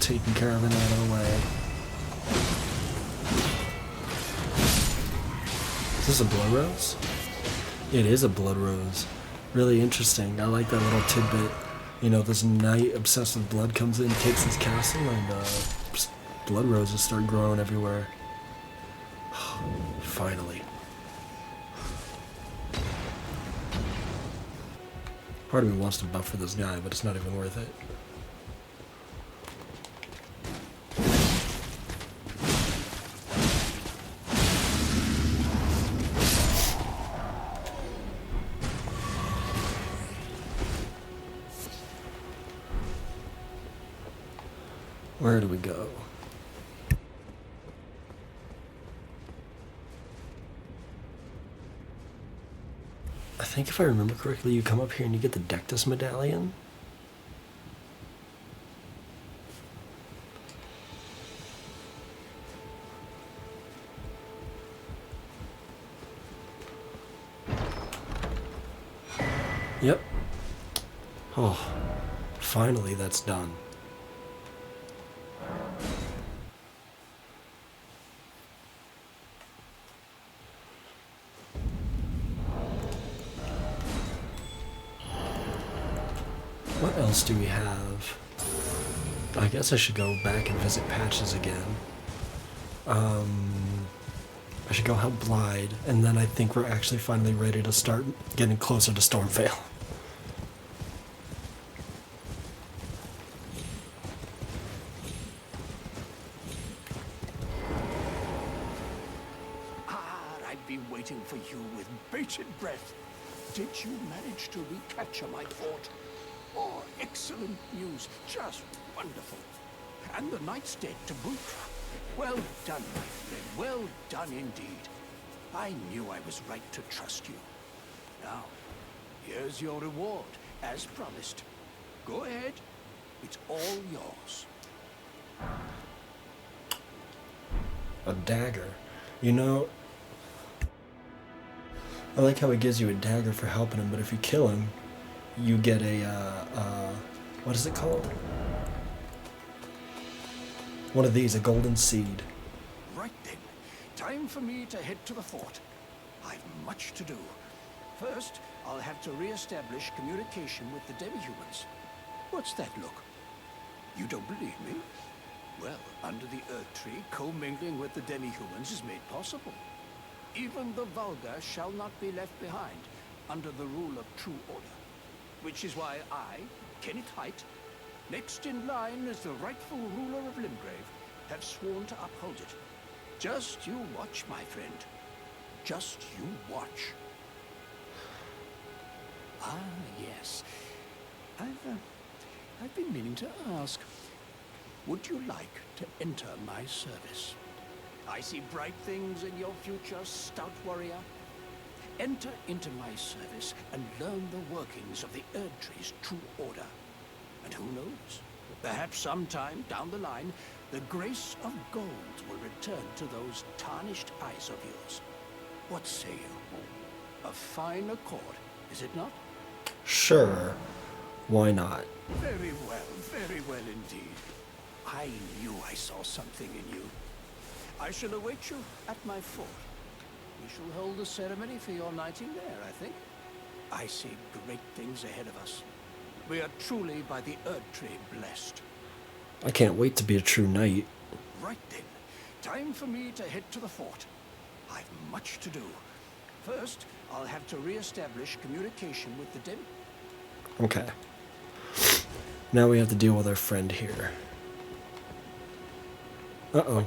got taken care of and out of the way. Is this a blood rose? It is a blood rose. Really interesting. I like that little tidbit. You know, this knight obsessed with blood comes in, takes his castle, and blood roses start growing everywhere. Finally. Part of me wants to buff for this guy, but it's not even worth it. Where do we go? I think if I remember correctly, you come up here and you get the Dectus medallion. Yep. Oh, finally that's done. What else do we have? I guess I should go back and visit Patches again. I should go help Blide, and then I think we're actually finally ready to start getting closer to Stormveil. I've been waiting for you with bated breath. Did you manage to recapture my fort? Oh, excellent news. Just wonderful. And the knight's dead to boot. Well done, my friend. Well done indeed. I knew I was right to trust you. Now, here's your reward, as promised. Go ahead. It's all yours. A dagger. You know, I like how it gives you a dagger for helping him, but if you kill him, you get a, what is it called? One of these, a golden seed. Right then. Time for me to head to the fort. I've much to do. First, I'll have to re-establish communication with the demi-humans. What's that look? You don't believe me? Well, under the Earth Tree, commingling with the demi-humans is made possible. Even the vulgar shall not be left behind under the rule of true order. Which is why I, Kenneth Height, next in line as the rightful ruler of Limgrave, have sworn to uphold it. Just you watch, my friend. Just you watch. Ah, yes. I've been meaning to ask. Would you like to enter my service? I see bright things in your future, stout warrior. Enter into my service and learn the workings of the Erd Tree's true order. And who knows? Perhaps sometime down the line, the grace of gold will return to those tarnished eyes of yours. What say you? A fine accord, is it not? Sure. Why not? Very well indeed. I knew I saw something in you. I shall await you at my fort. We shall hold a ceremony for your knighting there, I think. I see great things ahead of us. We are truly by the Erd Tree blessed. I can't wait to be a true knight. Right then. Time for me to head to the fort. I've much to do. First, I'll have to re-establish communication with the demi... Okay. Now we have to deal with our friend here. Uh-oh.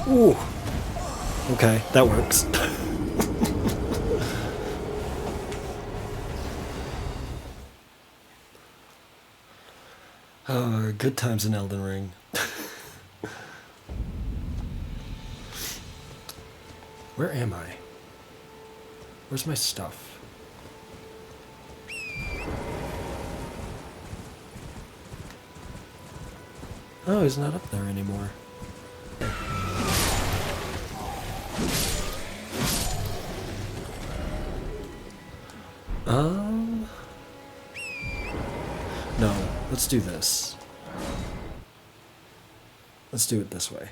Ooh. Okay, that works. Good times in Elden Ring. Where am I? Where's my stuff? Oh, he's not up there anymore. No, let's do this. Let's do it this way.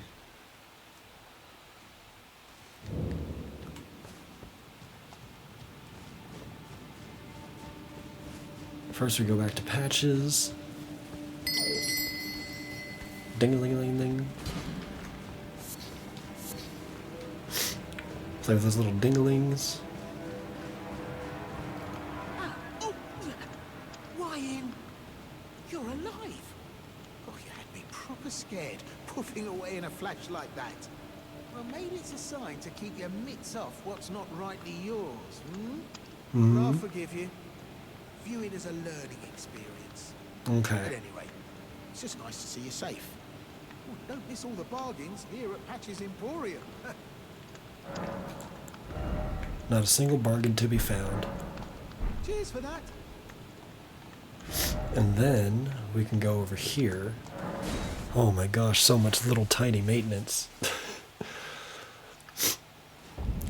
First we go back to patches. Ding-a-ling-a-ling-ding. Play with those little dinglings. Oh, Ryan, you're alive. Oh, you had me proper scared, puffing away in a flash like that. Well, maybe it's a sign to keep your mitts off what's not rightly yours, But I'll forgive you. View it as a learning experience. Okay. But anyway, it's just nice to see you safe. Oh, don't miss all the bargains here at Patch's Emporium. Not a single bargain to be found. Cheers for that. And then we can go over here. Oh my gosh, so much little tiny maintenance.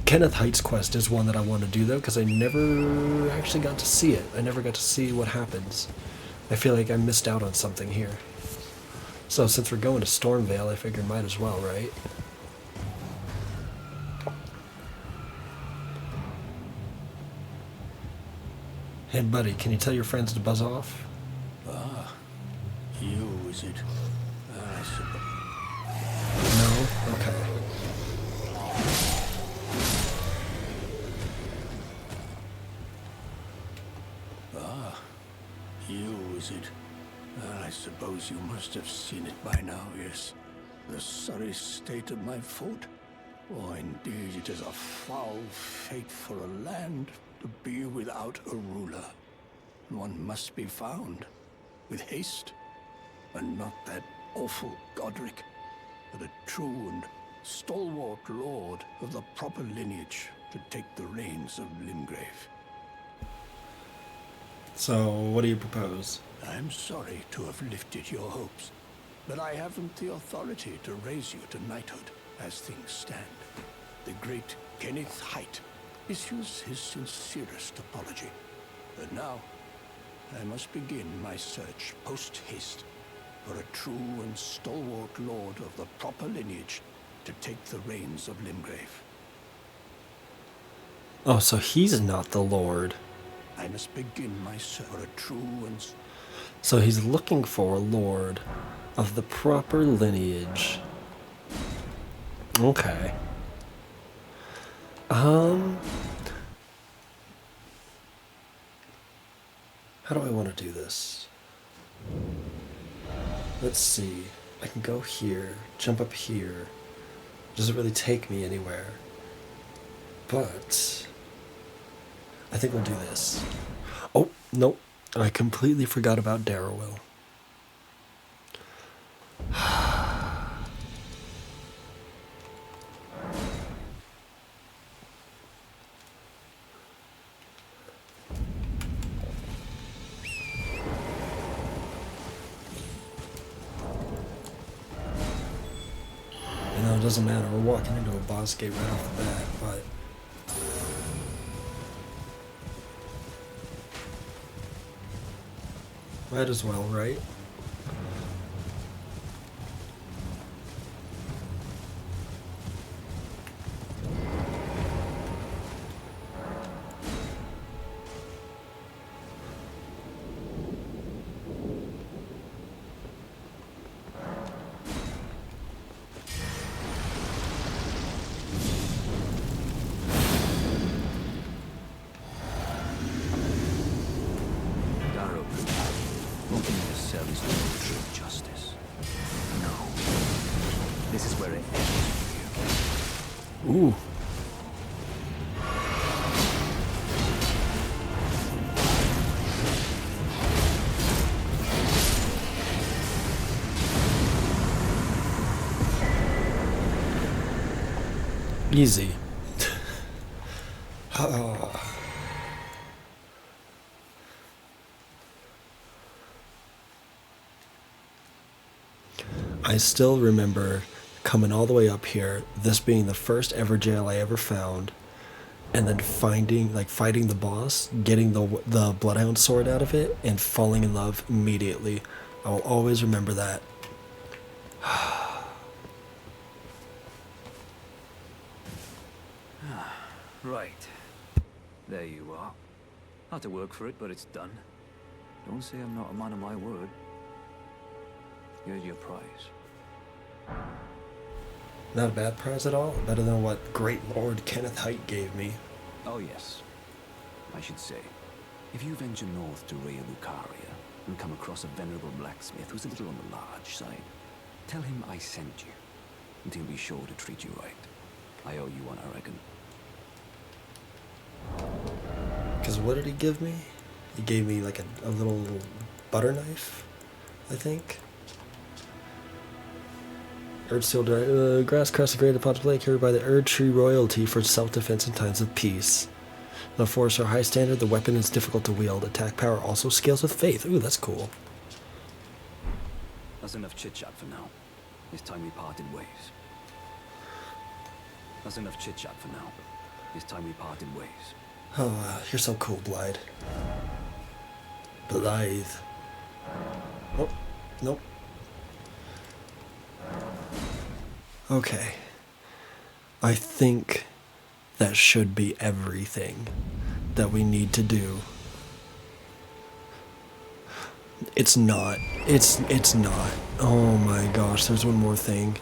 Kenneth Heights quest is one that I want to do though, because I never actually got to see it. I never got to see what happens. I feel like I missed out on something here. So since we're going to Stormveil, I figured might as well, right? Hey buddy, can you tell your friends to buzz off? You, is it? I suppose. No? Okay. You, is it? I suppose you must have seen it by now, yes. The sorry state of my foot. Oh, indeed, it is a foul fate for a land to be without a ruler. One must be found, with haste, and not that awful Godric, but a true and stalwart lord of the proper lineage to take the reins of Limgrave. So, what do you propose? I'm sorry to have lifted your hopes, but I haven't the authority to raise you to knighthood as things stand. The great Kenneth Height issues his sincerest apology. But now, I must begin my search post-haste for a true and stalwart lord of the proper lineage to take the reins of Limgrave. Oh, so he's not the Lord. I must begin my search for a true and... So he's looking for a Lord of the proper lineage. Okay. How do I want to do this? Let's see. I can go here, jump up here. Doesn't really take me anywhere. But I think we'll do this. Oh, nope. I completely forgot about Darrowwill. You know, it doesn't matter. We're walking into a boss gate right off the bat, but... might as well, right? Opening the cell is no true justice. No. This is where it ends for you. Ooh. Easy. Oh. I still remember coming all the way up here, this being the first ever jail I ever found, and then fighting the boss, getting the Bloodhound sword out of it, and falling in love immediately. I will always remember that. Right. There you are. Had to work for it, but it's done. Don't say I'm not a man of my word. Here's your prize. Not a bad prize at all. Better than what Great Lord Kenneth Height gave me. Oh yes. I should say, if you venture north to Rhea Lucaria and come across a venerable blacksmith who's a little on the large side, tell him I sent you, and he'll be sure to treat you right. I owe you one, I reckon. Because what did he give me? He gave me like a little butter knife, I think. Erd Steel grass consecrated upon play carried by the Erd Tree royalty for self-defense in times of peace. The force are high standard, the weapon is difficult to wield. Attack power also scales with faith. Ooh, that's cool. That's enough chit-chat for now. It's time we parted ways. That's enough chit-chat for now. It's time we parted ways. Oh, you're so cool, Blythe. Blythe. Oh, nope. Okay. I think that should be everything that we need to do. It's not. It's not. Oh my gosh, there's one more thing.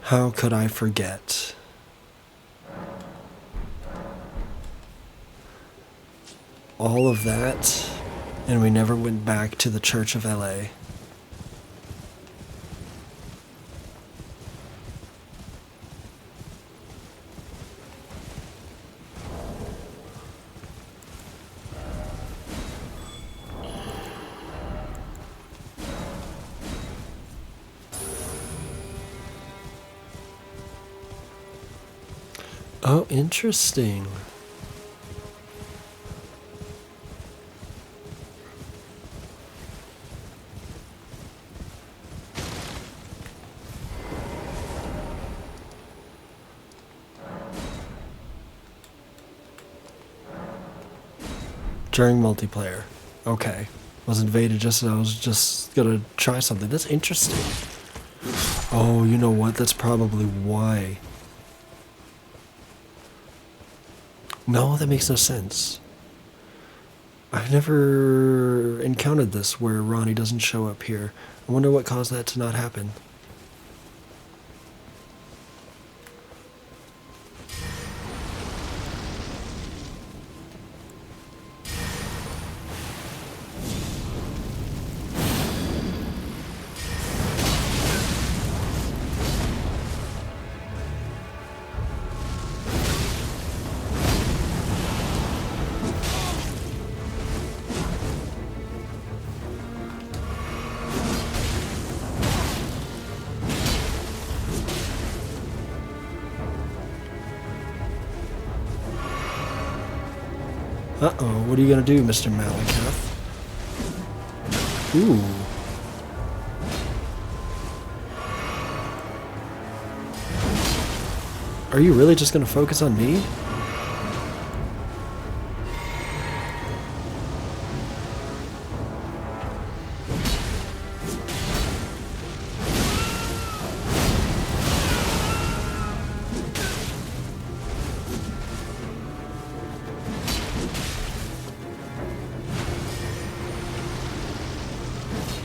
How could I forget? All of that, and we never went back to the Church of LA. Oh, interesting. During multiplayer. Okay. Was invaded just as I was just gonna try something. That's interesting. Oh, you know what? That's probably why. No, that makes no sense. I've never encountered this where Ronnie doesn't show up here. I wonder what caused that to not happen. Uh-oh, what are you gonna do, Mr. Malakath? Ooh. Are you really just gonna focus on me?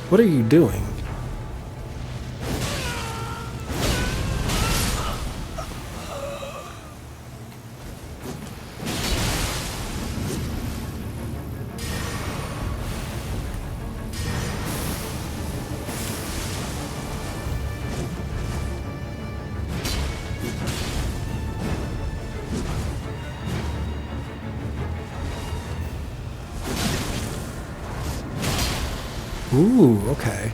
What are you doing? Ooh, okay.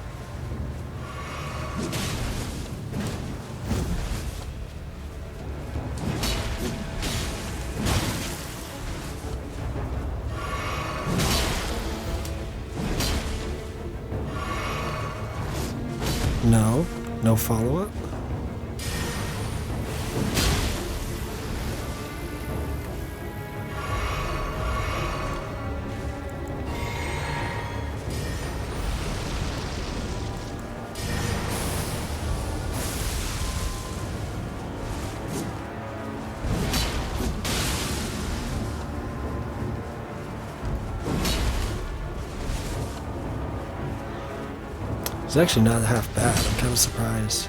No? No follow-up? It's actually not half bad. I'm kind of surprised.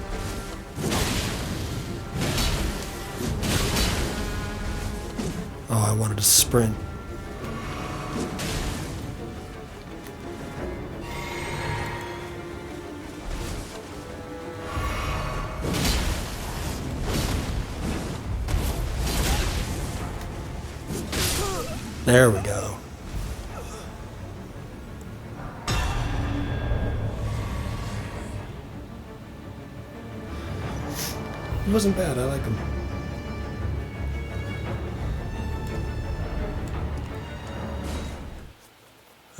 Oh, I wanted to sprint. There we go. It wasn't bad, I like him.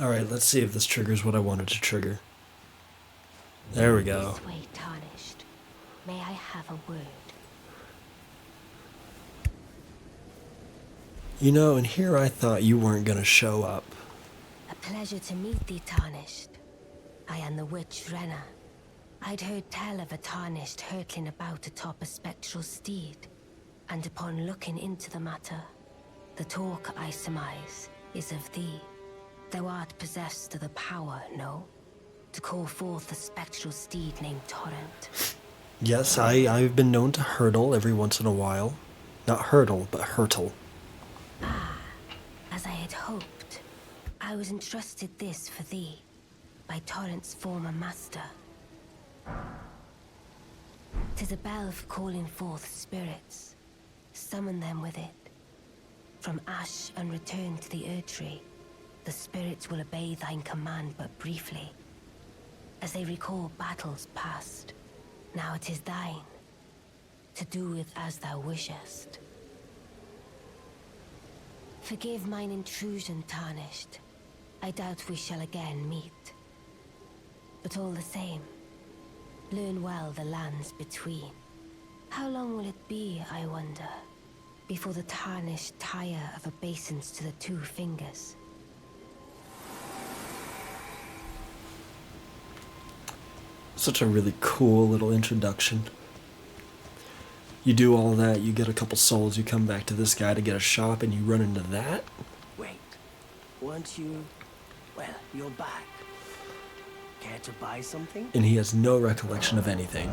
Alright, let's see if this triggers what I wanted to trigger. There we go. This way, tarnished. May I have a word? You know, and here I thought you weren't gonna show up. A pleasure to meet thee, tarnished. I am the witch Renna. I'd heard tell of a tarnished hurtling about atop a spectral steed, and upon looking into the matter, the talk, I surmise, is of thee. Thou art possessed of the power, no? To call forth a spectral steed named Torrent. Yes, I've been known to hurtle every once in a while. Not hurdle, but hurtle. Ah, as I had hoped. I was entrusted this for thee, by Torrent's former master. 'Tis a bell for calling forth spirits. Summon them with it. From ash and return to the Erdtree, the spirits will obey thine command but briefly. As they recall battles past, now it is thine, to do with as thou wishest. Forgive mine intrusion, tarnished. I doubt we shall again meet. But all the same, learn well the lands between. How long will it be, I wonder, before the tarnished tire of obeisance to the two fingers? Such a really cool little introduction. You do all that, you get a couple souls, you come back to this guy to get a shop, and you run into that? Wait, weren't you... Well, you're back. Care to buy something? And he has no recollection of anything.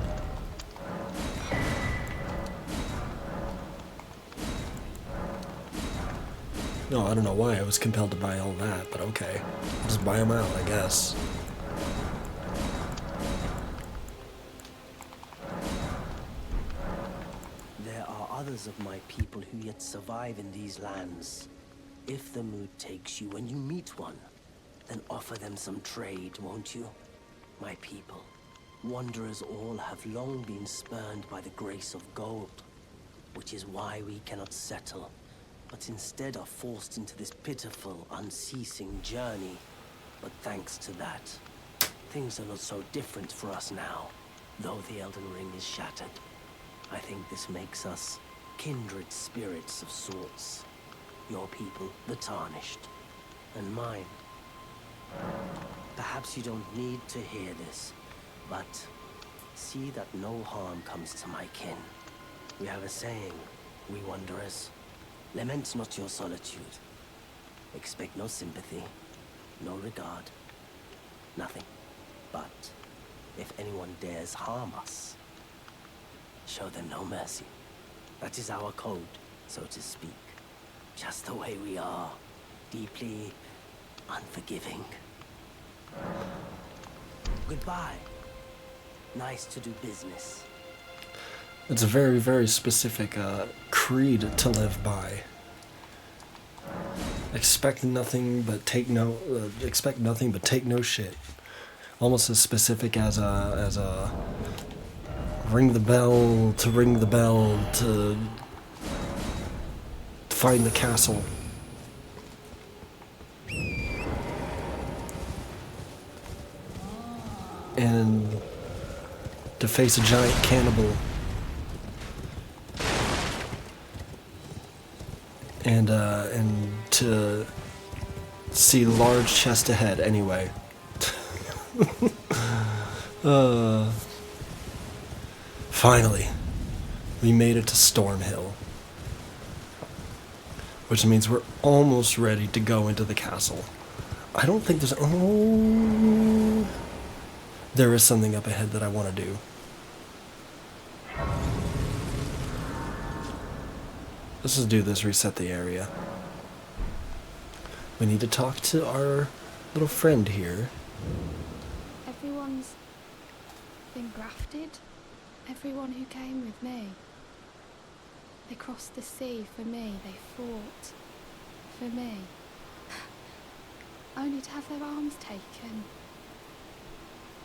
No, I don't know why I was compelled to buy all that, but okay. I'll just buy them out, I guess. There are others of my people who yet survive in these lands. If the mood takes you when you meet one, then offer them some trade, won't you? My people, wanderers all have long been spurned by the grace of gold, which is why we cannot settle, but instead are forced into this pitiful, unceasing journey. But thanks to that, things are not so different for us now, though the Elden Ring is shattered. I think this makes us kindred spirits of sorts. Your people, the Tarnished, and mine. Perhaps you don't need to hear this, but see that no harm comes to my kin. We have a saying, we wanderers. Lament not your solitude. Expect no sympathy, no regard, nothing. But if anyone dares harm us, show them no mercy. That is our code, so to speak. Just the way we are, deeply unforgiving. Goodbye. Nice to do business. It's a very, very specific creed to live by. Expect nothing but take no shit. Almost as specific as a ring the bell to find the castle. And to face a giant cannibal. And to see the large chest ahead anyway. Finally, we made it to Stormveil. Which means we're almost ready to go into the castle. I don't think there's... Oh... There is something up ahead that I want to do. Let's just do this, reset the area. We need to talk to our little friend here. Everyone's been grafted. Everyone who came with me. They crossed the sea for me. They fought for me. Only to have their arms taken.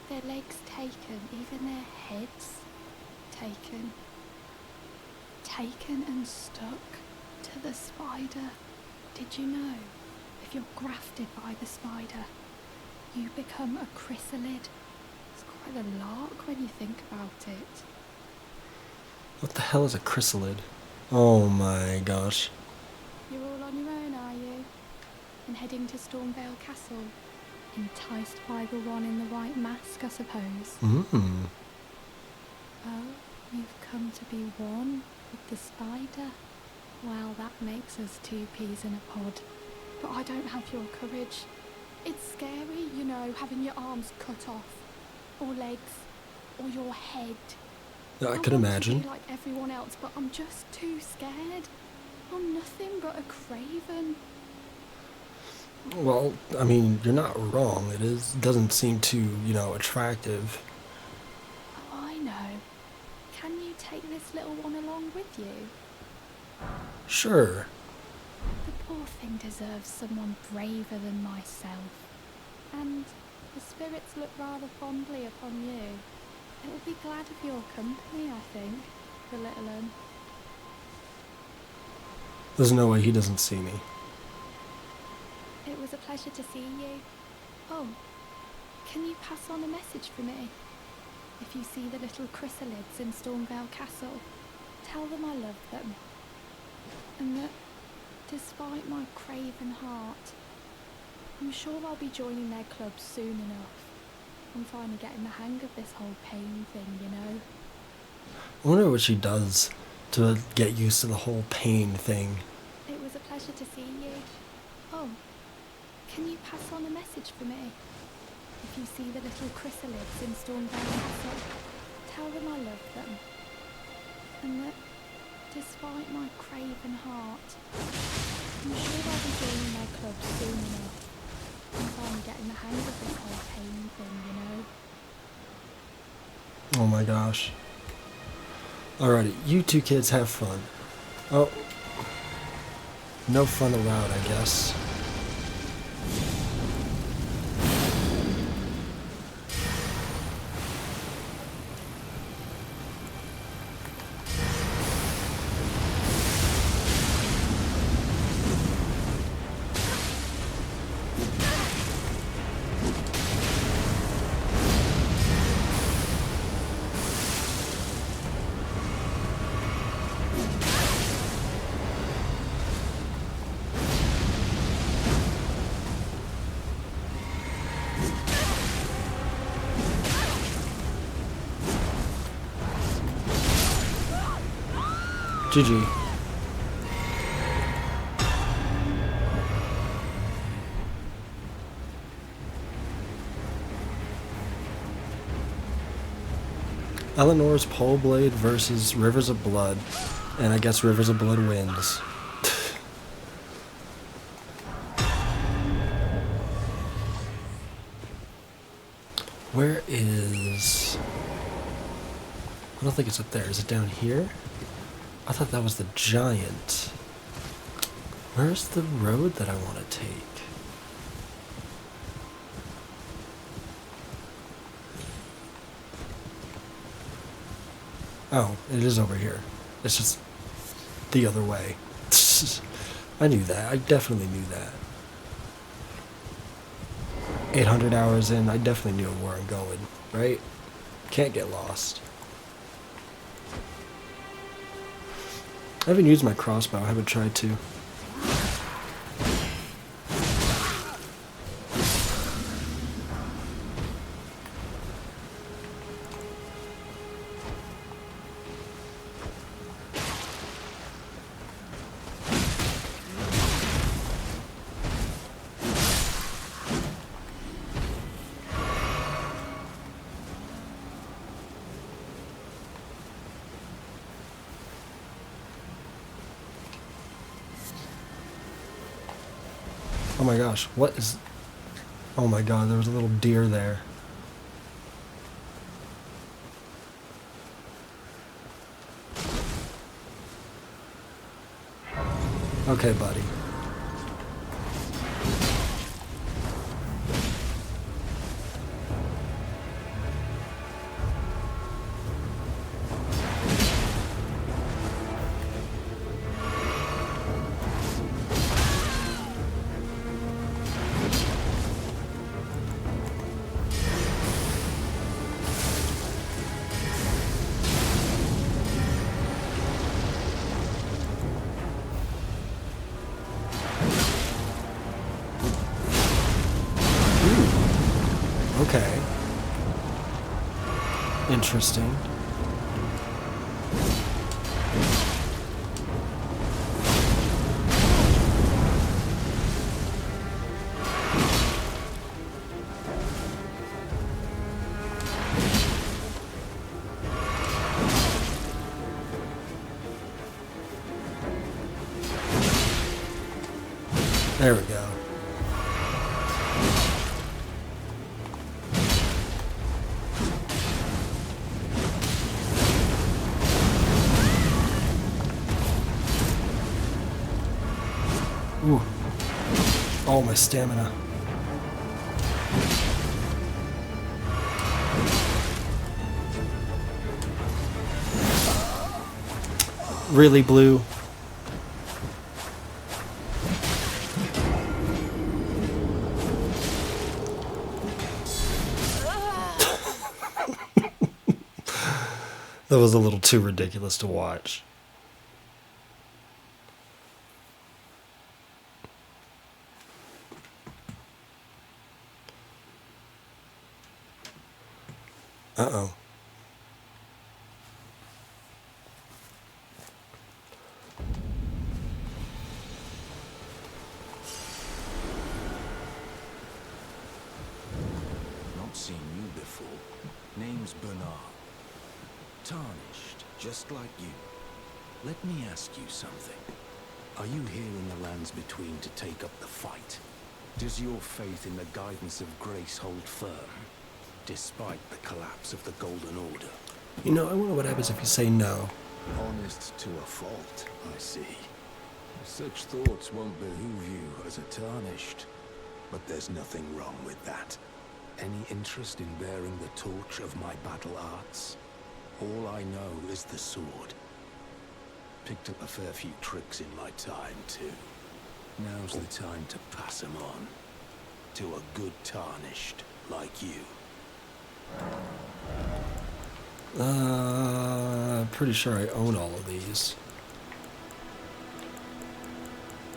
Their legs taken. Even their heads taken. Taken and stuck to the spider. Did you know? If you're grafted by the spider, you become a chrysalid. It's quite a lark when you think about it. What the hell is a chrysalid? Oh my gosh. You're all on your own, are you? And heading to Stormveil Castle? Enticed by the one in the white mask, I suppose. Oh, you've come to be one with the spider? Well, that makes us two peas in a pod. But I don't have your courage. It's scary, you know, having your arms cut off. Or legs. Or your head. I could imagine. I want to be like everyone else, but I'm just too scared. I'm nothing but a craven. Well, I mean, you're not wrong. Doesn't seem too, attractive. Oh, I know. Can you take this little one along with you? Sure. The poor thing deserves someone braver than myself. And the spirits look rather fondly upon you. It will be glad of your company, I think, the little one. There's no way he doesn't see me. It was a pleasure to see you. Oh, can you pass on a message for me? If you see the little chrysalids in Stormveil Castle, tell them I love them. And that, despite my craven heart, I'm sure I'll be joining their club soon enough. I'm finally getting the hang of this whole pain thing, you know? I wonder what she does to get used to the whole pain thing. It was a pleasure to see you. Oh, can you pass on a message for me? If you see the little chrysalids in Stormveil Castle, tell them I love them. And that, despite my craven heart, I'm sure I'll be joining their club soon enough. I'm finally getting the hang of this whole pain thing, you know? Oh my gosh. Alrighty, you two kids have fun. Oh. No fun allowed, I guess. GG. Eleanor's Pole Blade versus Rivers of Blood. And I guess Rivers of Blood wins. Where is... I don't think it's up there. Is it down here? I thought that was the giant. Where's the road that I want to take? Oh, it is over here. It's just the other way. I knew that. I definitely knew that. 800 hours in, I definitely knew where I'm going, right? Can't get lost. I haven't used my crossbow. I haven't tried to. Oh my gosh, what is... Oh my god, there was a little deer there. Okay, buddy. Okay. Interesting. There we go. Ooh. Oh, my stamina. Really, Blue? That was a little too ridiculous to watch. Uh-oh. Not seen you before. Name's Bernard. Tarnished, just like you. Let me ask you something. Are you here in the lands between to take up the fight? Does your faith in the guidance of grace hold firm, despite the collapse of the Golden Order? You know, I wonder what happens if you say no. Honest to a fault, I see. Such thoughts won't behoove you as a Tarnished. But there's nothing wrong with that. Any interest in bearing the torch of my battle arts? All I know is the sword. Picked up a fair few tricks in my time, too. Now's the time to pass them on. To a good Tarnished like you. Pretty sure I own all of these.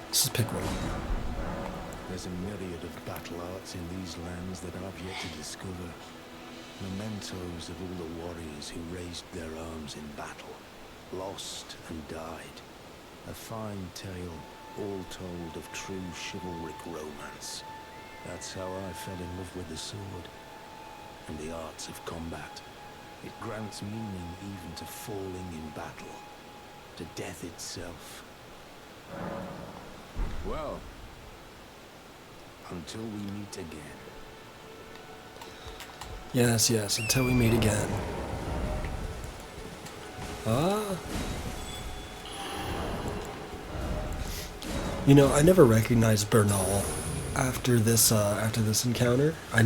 Let's just pick one. There's a myriad of battle arts in these lands that I've yet to discover. Mementos of all the warriors who raised their arms in battle, lost and died. A fine tale, all told, of true chivalric romance. That's how I fell in love with the sword and the arts of combat. It grants meaning even to falling in battle, to death itself. Well, until we meet again. Yes, yes, until we meet again. You know, I never recognized Bernal after this encounter. I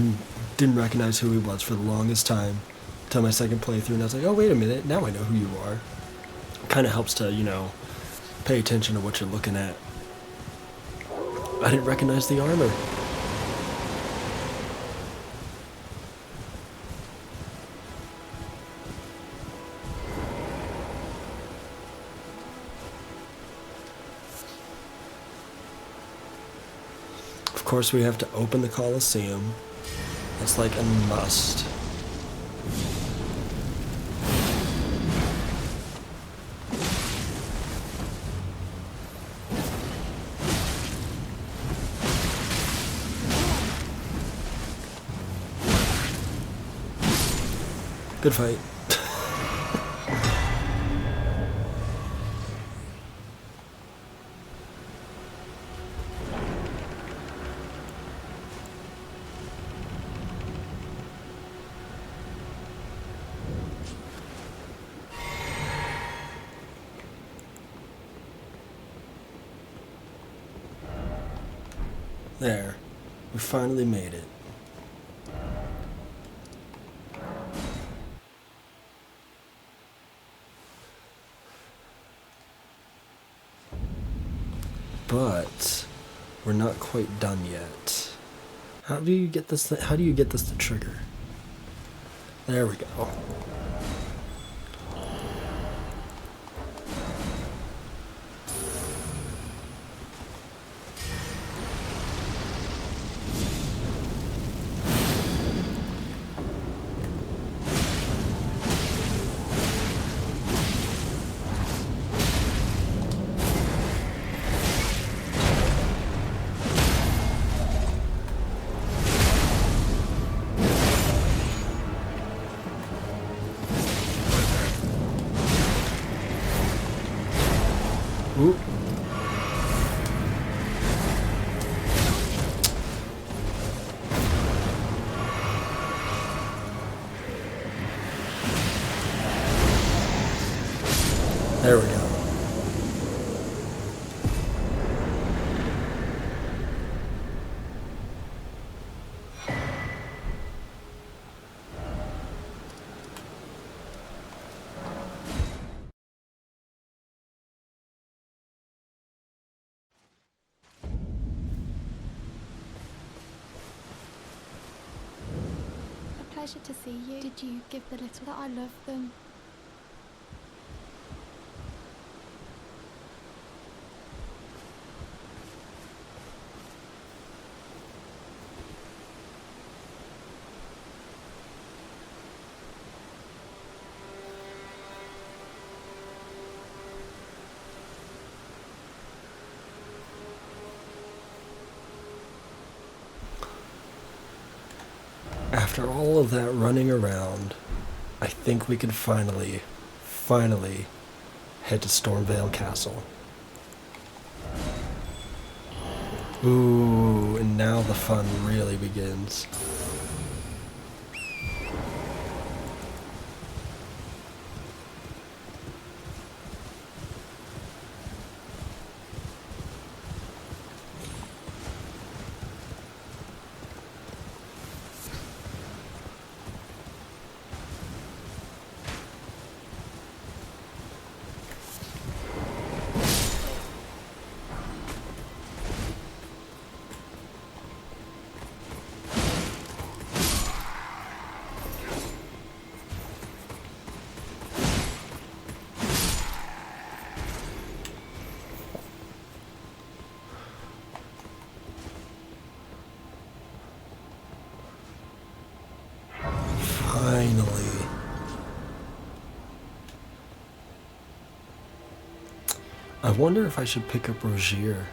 didn't recognize who he was for the longest time until my second playthrough, and I was like, oh, wait a minute, now I know who you are. It kind of helps to, you know, pay attention to what you're looking at. I didn't recognize the armor. . course, we have to open the Colosseum. That's like a must. Good fight. There. We finally made it. But we're not quite done yet. How do you get this to trigger? There we go. Ooh. There we go. Pleasure to see you. Did you give the little that I love them? After all of that running around, I think we can finally head to Stormveil Castle. Ooh, and now the fun really begins. Finally. I wonder if I should pick up Rogier.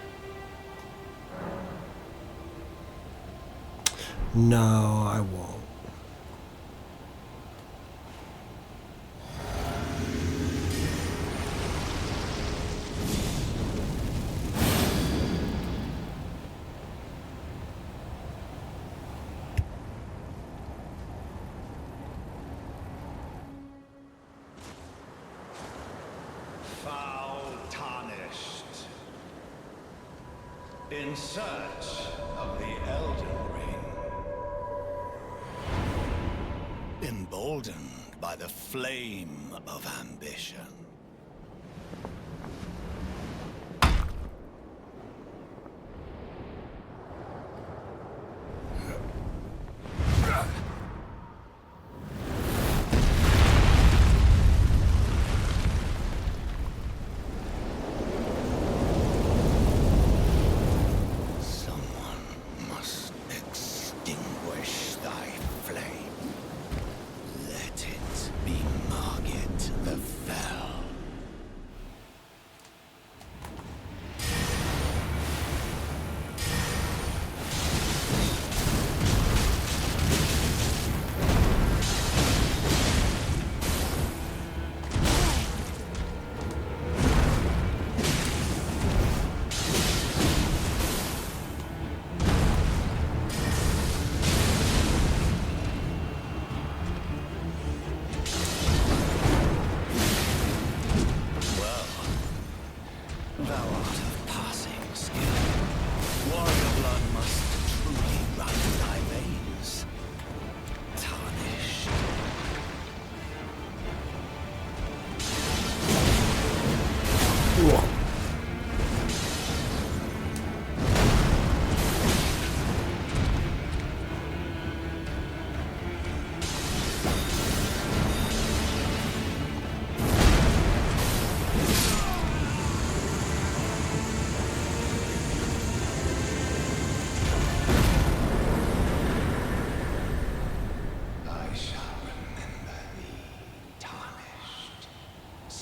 No, I won't. In search of the Elden Ring. Emboldened by the flame of ambition.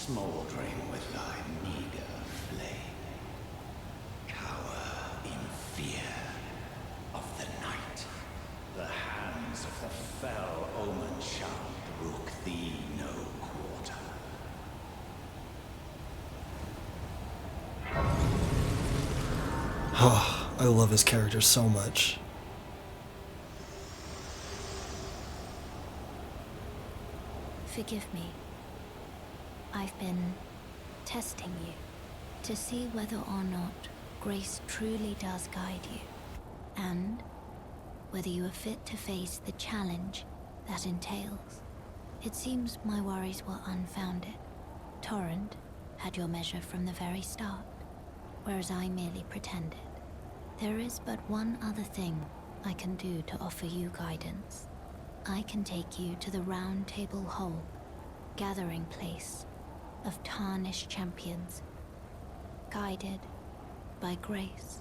smouldering with thy meager flame. Cower in fear of the night. The hands of the fell omen shall brook thee no quarter. Oh, I love his character so much. Forgive me. I've been testing you to see whether or not grace truly does guide you, and whether you are fit to face the challenge that entails. It seems my worries were unfounded. Torrent had your measure from the very start, whereas I merely pretended. There is but one other thing I can do to offer you guidance. I can take you to the Round Table Hall, gathering place of tarnished champions, guided by grace.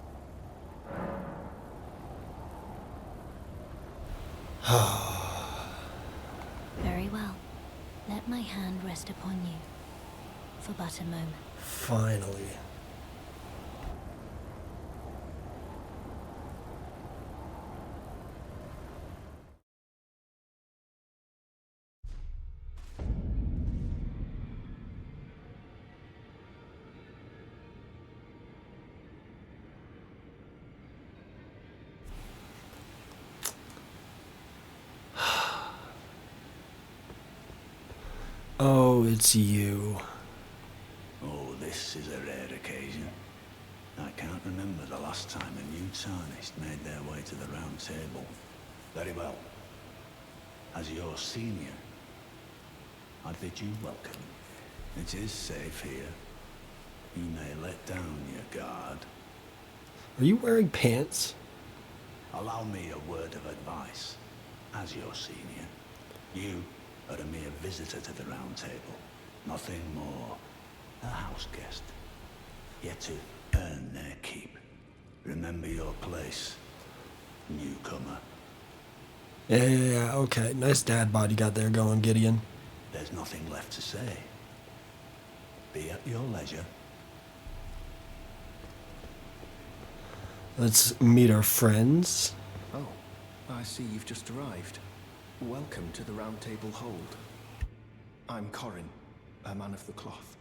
Very well. Let my hand rest upon you for but a moment. Finally. Oh, it's you. Oh, this is a rare occasion. I can't remember the last time a new tarnished made their way to the round table. Very well. As your senior, I bid you welcome. It is safe here. You may let down your guard. Are you wearing pants? Allow me a word of advice. As your senior, you are a mere visitor to the round table. Nothing more. A house guest. Yet to earn their keep. Remember your place, newcomer. Yeah, okay. Nice dad bod you got there going, Gideon. There's nothing left to say. Be at your leisure. Let's meet our friends. Oh, I see you've just arrived. Welcome to the Round Table Hold. I'm Corin, a man of the cloth.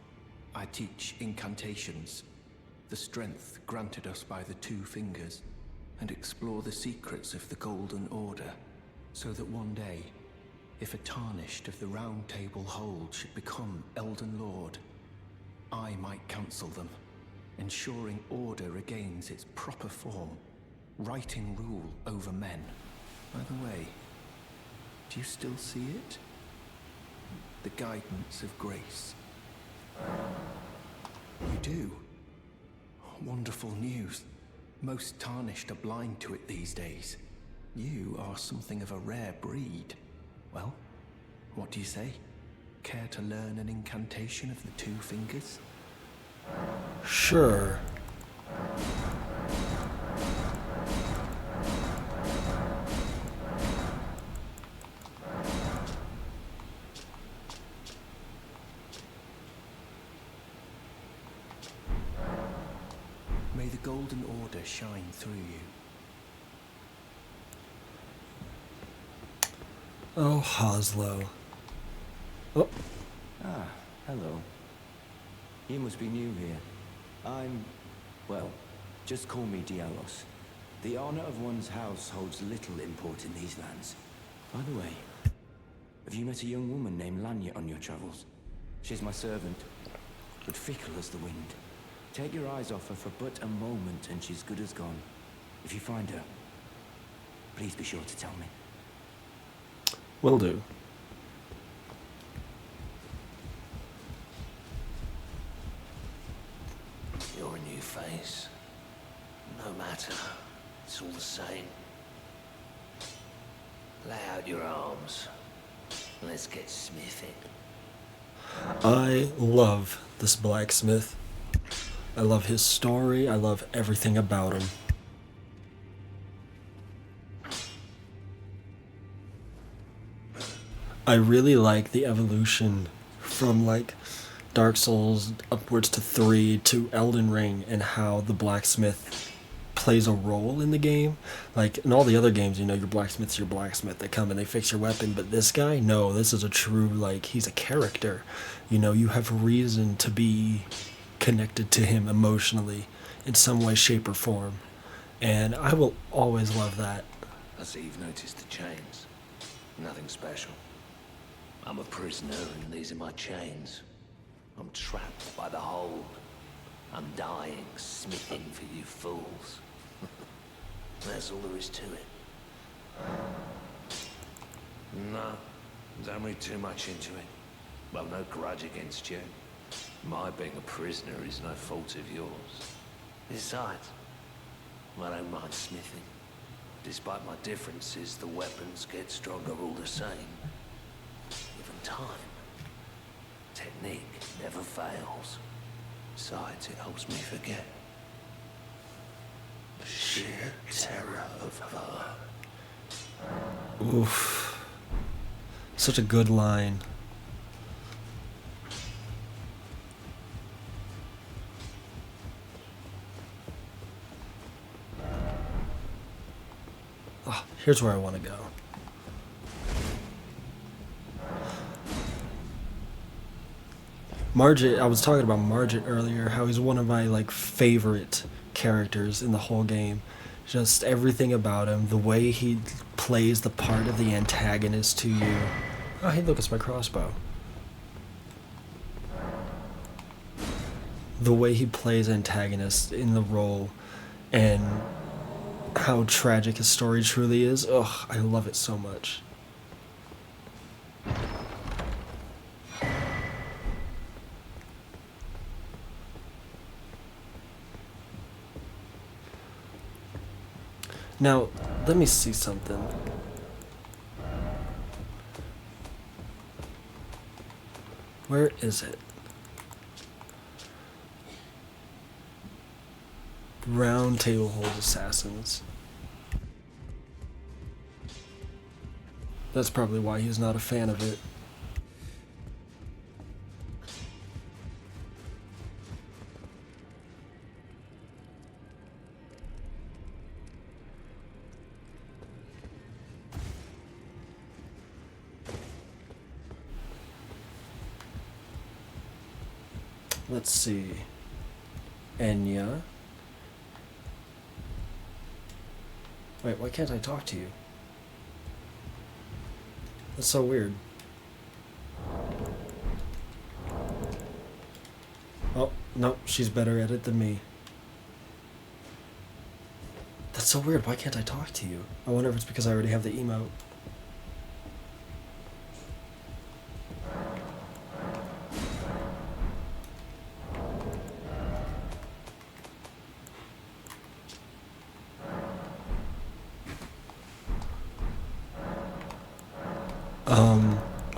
I teach incantations, the strength granted us by the Two Fingers, and explore the secrets of the Golden Order, so that one day, if a tarnished of the Round Table Hold should become Elden Lord, I might counsel them, ensuring order regains its proper form, righting rule over men. By the way, do you still see it? The guidance of grace. You do? Wonderful news. Most tarnished are blind to it these days. You are something of a rare breed. Well, what do you say? Care to learn an incantation of the Two Fingers? Sure. May the Golden Order shine through you. Oh, Hoslow. Oh. Ah, hello. You must be new here. Well, just call me Dialos. The honor of one's house holds little import in these lands. By the way, have you met a young woman named Lanya on your travels? She's my servant, but fickle as the wind. Take your eyes off her for but a moment and she's good as gone. If you find her, please be sure to tell me. Will do. You're a new face. No matter. It's all the same. Lay out your arms. Let's get smithing. I love this blacksmith. I love his story. I love everything about him. I really like the evolution from like Dark Souls upwards to 3 to Elden Ring, and how the blacksmith plays a role in the game. Like in all the other games, you know, your blacksmith's your blacksmith. They come and they fix your weapon, but this guy, no, this is a true, like, he's a character. You know, you have reason to be connected to him emotionally in some way, shape, or form. And I will always love that. I see you've noticed the chains. Nothing special. I'm a prisoner and these are my chains. I'm trapped by the hold. I'm dying, smithing for you fools. That's all there is to it. No, don't read too much into it. Well, no grudge against you. My being a prisoner is no fault of yours. Besides, I don't mind smithing. Despite my differences, the weapons get stronger all the same. Even time. Technique never fails. Besides, it helps me forget the sheer terror of her. Oof. Such a good line. Oh, here's where I want to go. Margit, I was talking about Margit earlier, how he's one of my, like, favorite characters in the whole game. Just everything about him, the way he plays the part of the antagonist to you. Oh, hey, look, it's my crossbow. The way he plays antagonist in the role, and how tragic his story truly is. Ugh, I love it so much. Now, let me see something. Where is it? Round Table holds assassins. That's probably why he's not a fan of it. Let's see. Enya. Wait, why can't I talk to you? That's so weird. Oh, no, she's better at it than me. That's so weird. Why can't I talk to you? I wonder if it's because I already have the emote.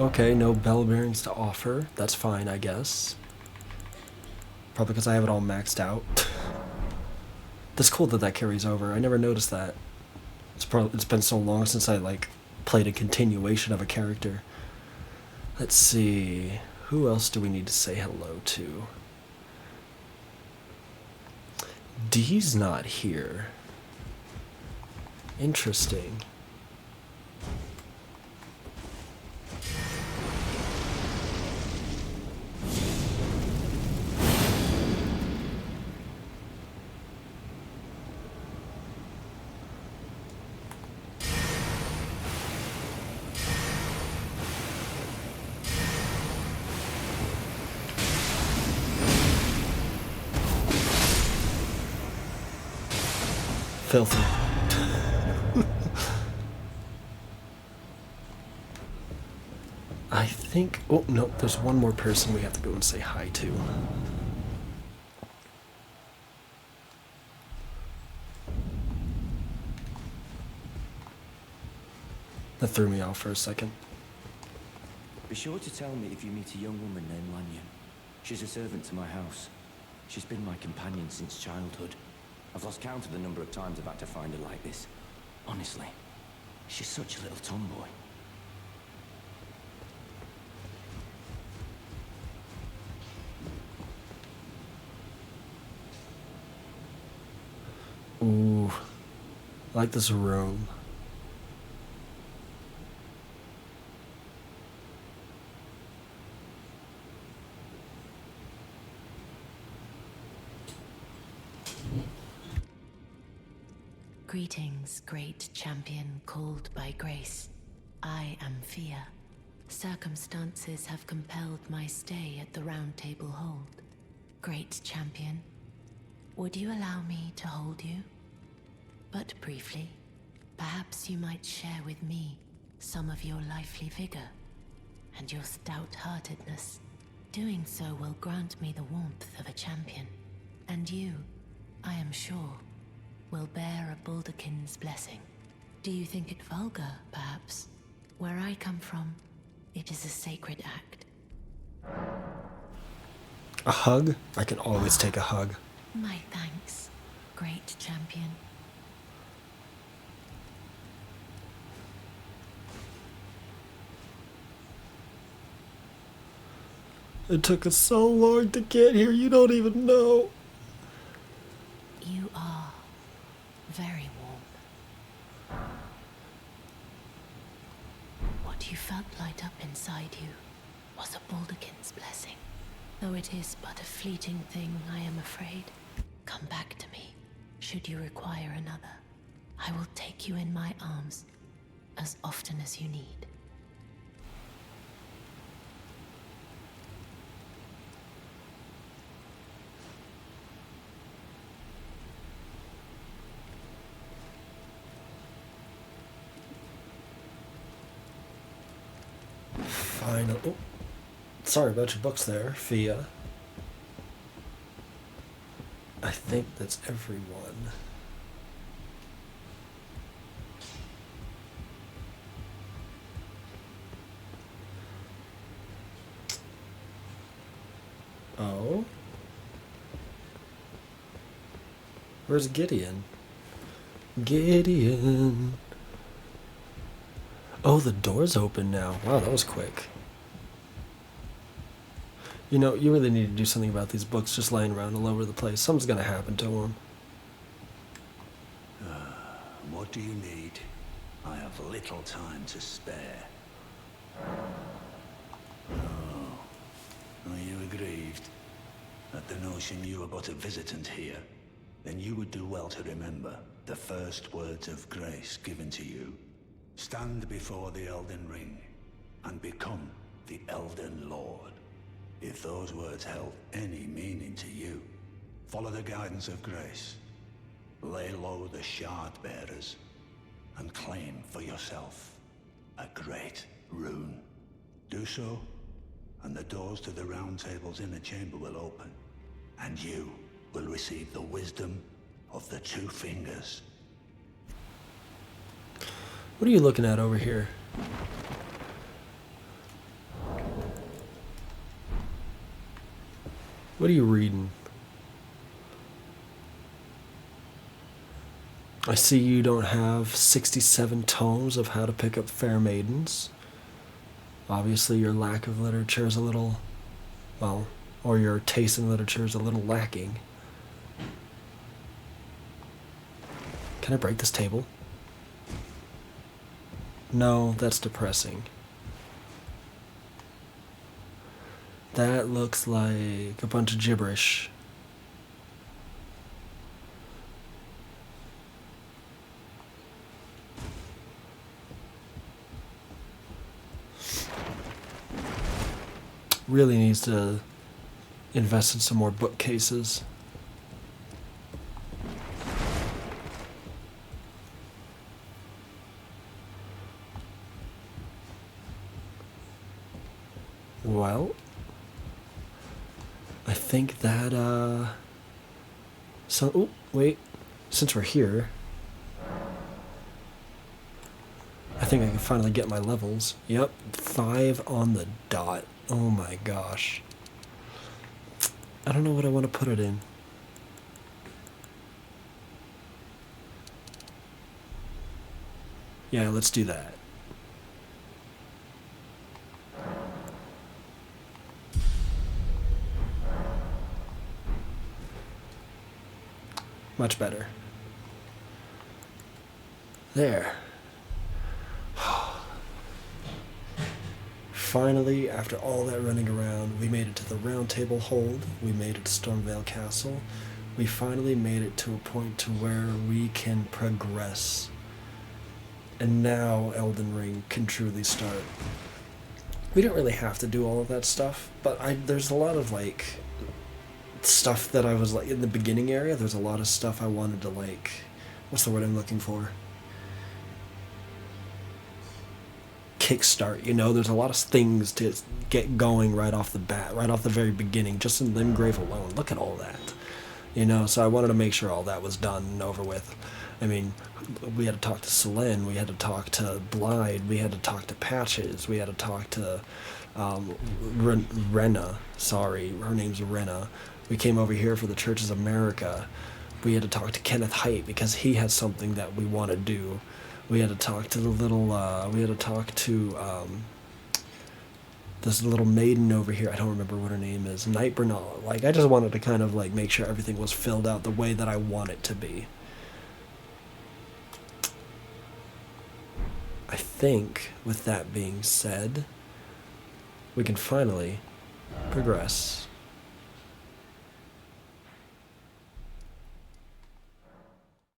Okay, no bell bearings to offer. That's fine, I guess. Probably because I have it all maxed out. That's cool that that carries over. I never noticed that. It's been so long since I, like, played a continuation of a character. Let's see. Who else do we need to say hello to? Dee's not here. Interesting. Filthy. I think... Oh, no, there's one more person we have to go and say hi to. That threw me off for a second. Be sure to tell me if you meet a young woman named Lanyon. She's a servant to my house. She's been my companion since childhood. I've lost count of the number of times I've had to find her like this. Honestly, she's such a little tomboy. I like this room. Greetings, great champion called by grace. I am Fia. Circumstances have compelled my stay at the Round Table Hold. Great champion, would you allow me to hold you? But briefly, perhaps you might share with me some of your lively vigor and your stout-heartedness. Doing so will grant me the warmth of a champion, and you, I am sure, will bear a Baldakin's blessing. Do you think it vulgar, perhaps? Where I come from, it is a sacred act. A hug? I can always take a hug. My thanks, great champion. It took us so long to get here, you don't even know. You are very warm. What you felt light up inside you was a Baldakin's blessing. Though it is but a fleeting thing, I am afraid. Come back to me, should you require another. I will take you in my arms as often as you need. Final. Oh, sorry about your books there, Fia. I think that's everyone. Oh? Where's Gideon? Gideon. Oh, the door's open now. Wow, that was quick. You know, you really need to do something about these books just lying around all over the place. Something's gonna happen to them. What do you need? I have little time to spare. Oh, are you aggrieved at the notion you are but a visitant here? Then you would do well to remember the first words of grace given to you. Stand before the Elden Ring and become the Elden Lord. If those words held any meaning to you, follow the guidance of grace. Lay low the shard bearers and claim for yourself a great rune. Do so, and the doors to the Round Table's inner chamber will open, and you will receive the wisdom of the Two Fingers. What are you looking at over here? What are you reading? I see you don't have 67 tomes of how to pick up fair maidens. Obviously your lack of literature is a little, well, or your taste in literature is a little lacking. Can I break this table? No, that's depressing. That looks like a bunch of gibberish. Really needs to invest in some more bookcases. Well, I think that, oh, wait, since we're here, I think I can finally get my levels. Yep, 5 on the dot. Oh my gosh. I don't know what I want to put it in. Yeah, let's do that. Much better. There. Finally, after all that running around, we made it to the Round Table Hold. We made it to Stormveil Castle. We finally made it to a point to where we can progress. And now Elden Ring can truly start. We don't really have to do all of that stuff, but there's a lot of, like, stuff that I was, like, in the beginning area, there's a lot of stuff I wanted to, like, what's the word I'm looking for? Kickstart, you know, there's a lot of things to get going right off the bat, right off the very beginning, just in Limgrave alone. Look at all that, you know, so I wanted to make sure all that was done and over with. I mean, we had to talk to Selene, we had to talk to Blythe, we had to talk to Patches, we had to talk to Renna, sorry, her name's Renna. We came over here for the Churches of America. We had to talk to Kenneth Haight because he has something that we want to do. We had to talk to the little, we had to talk to this little maiden over here. I don't remember what her name is. Night Bernal. Like, I just wanted to kind of, like, make sure everything was filled out the way that I want it to be. I think, with that being said, we can finally progress.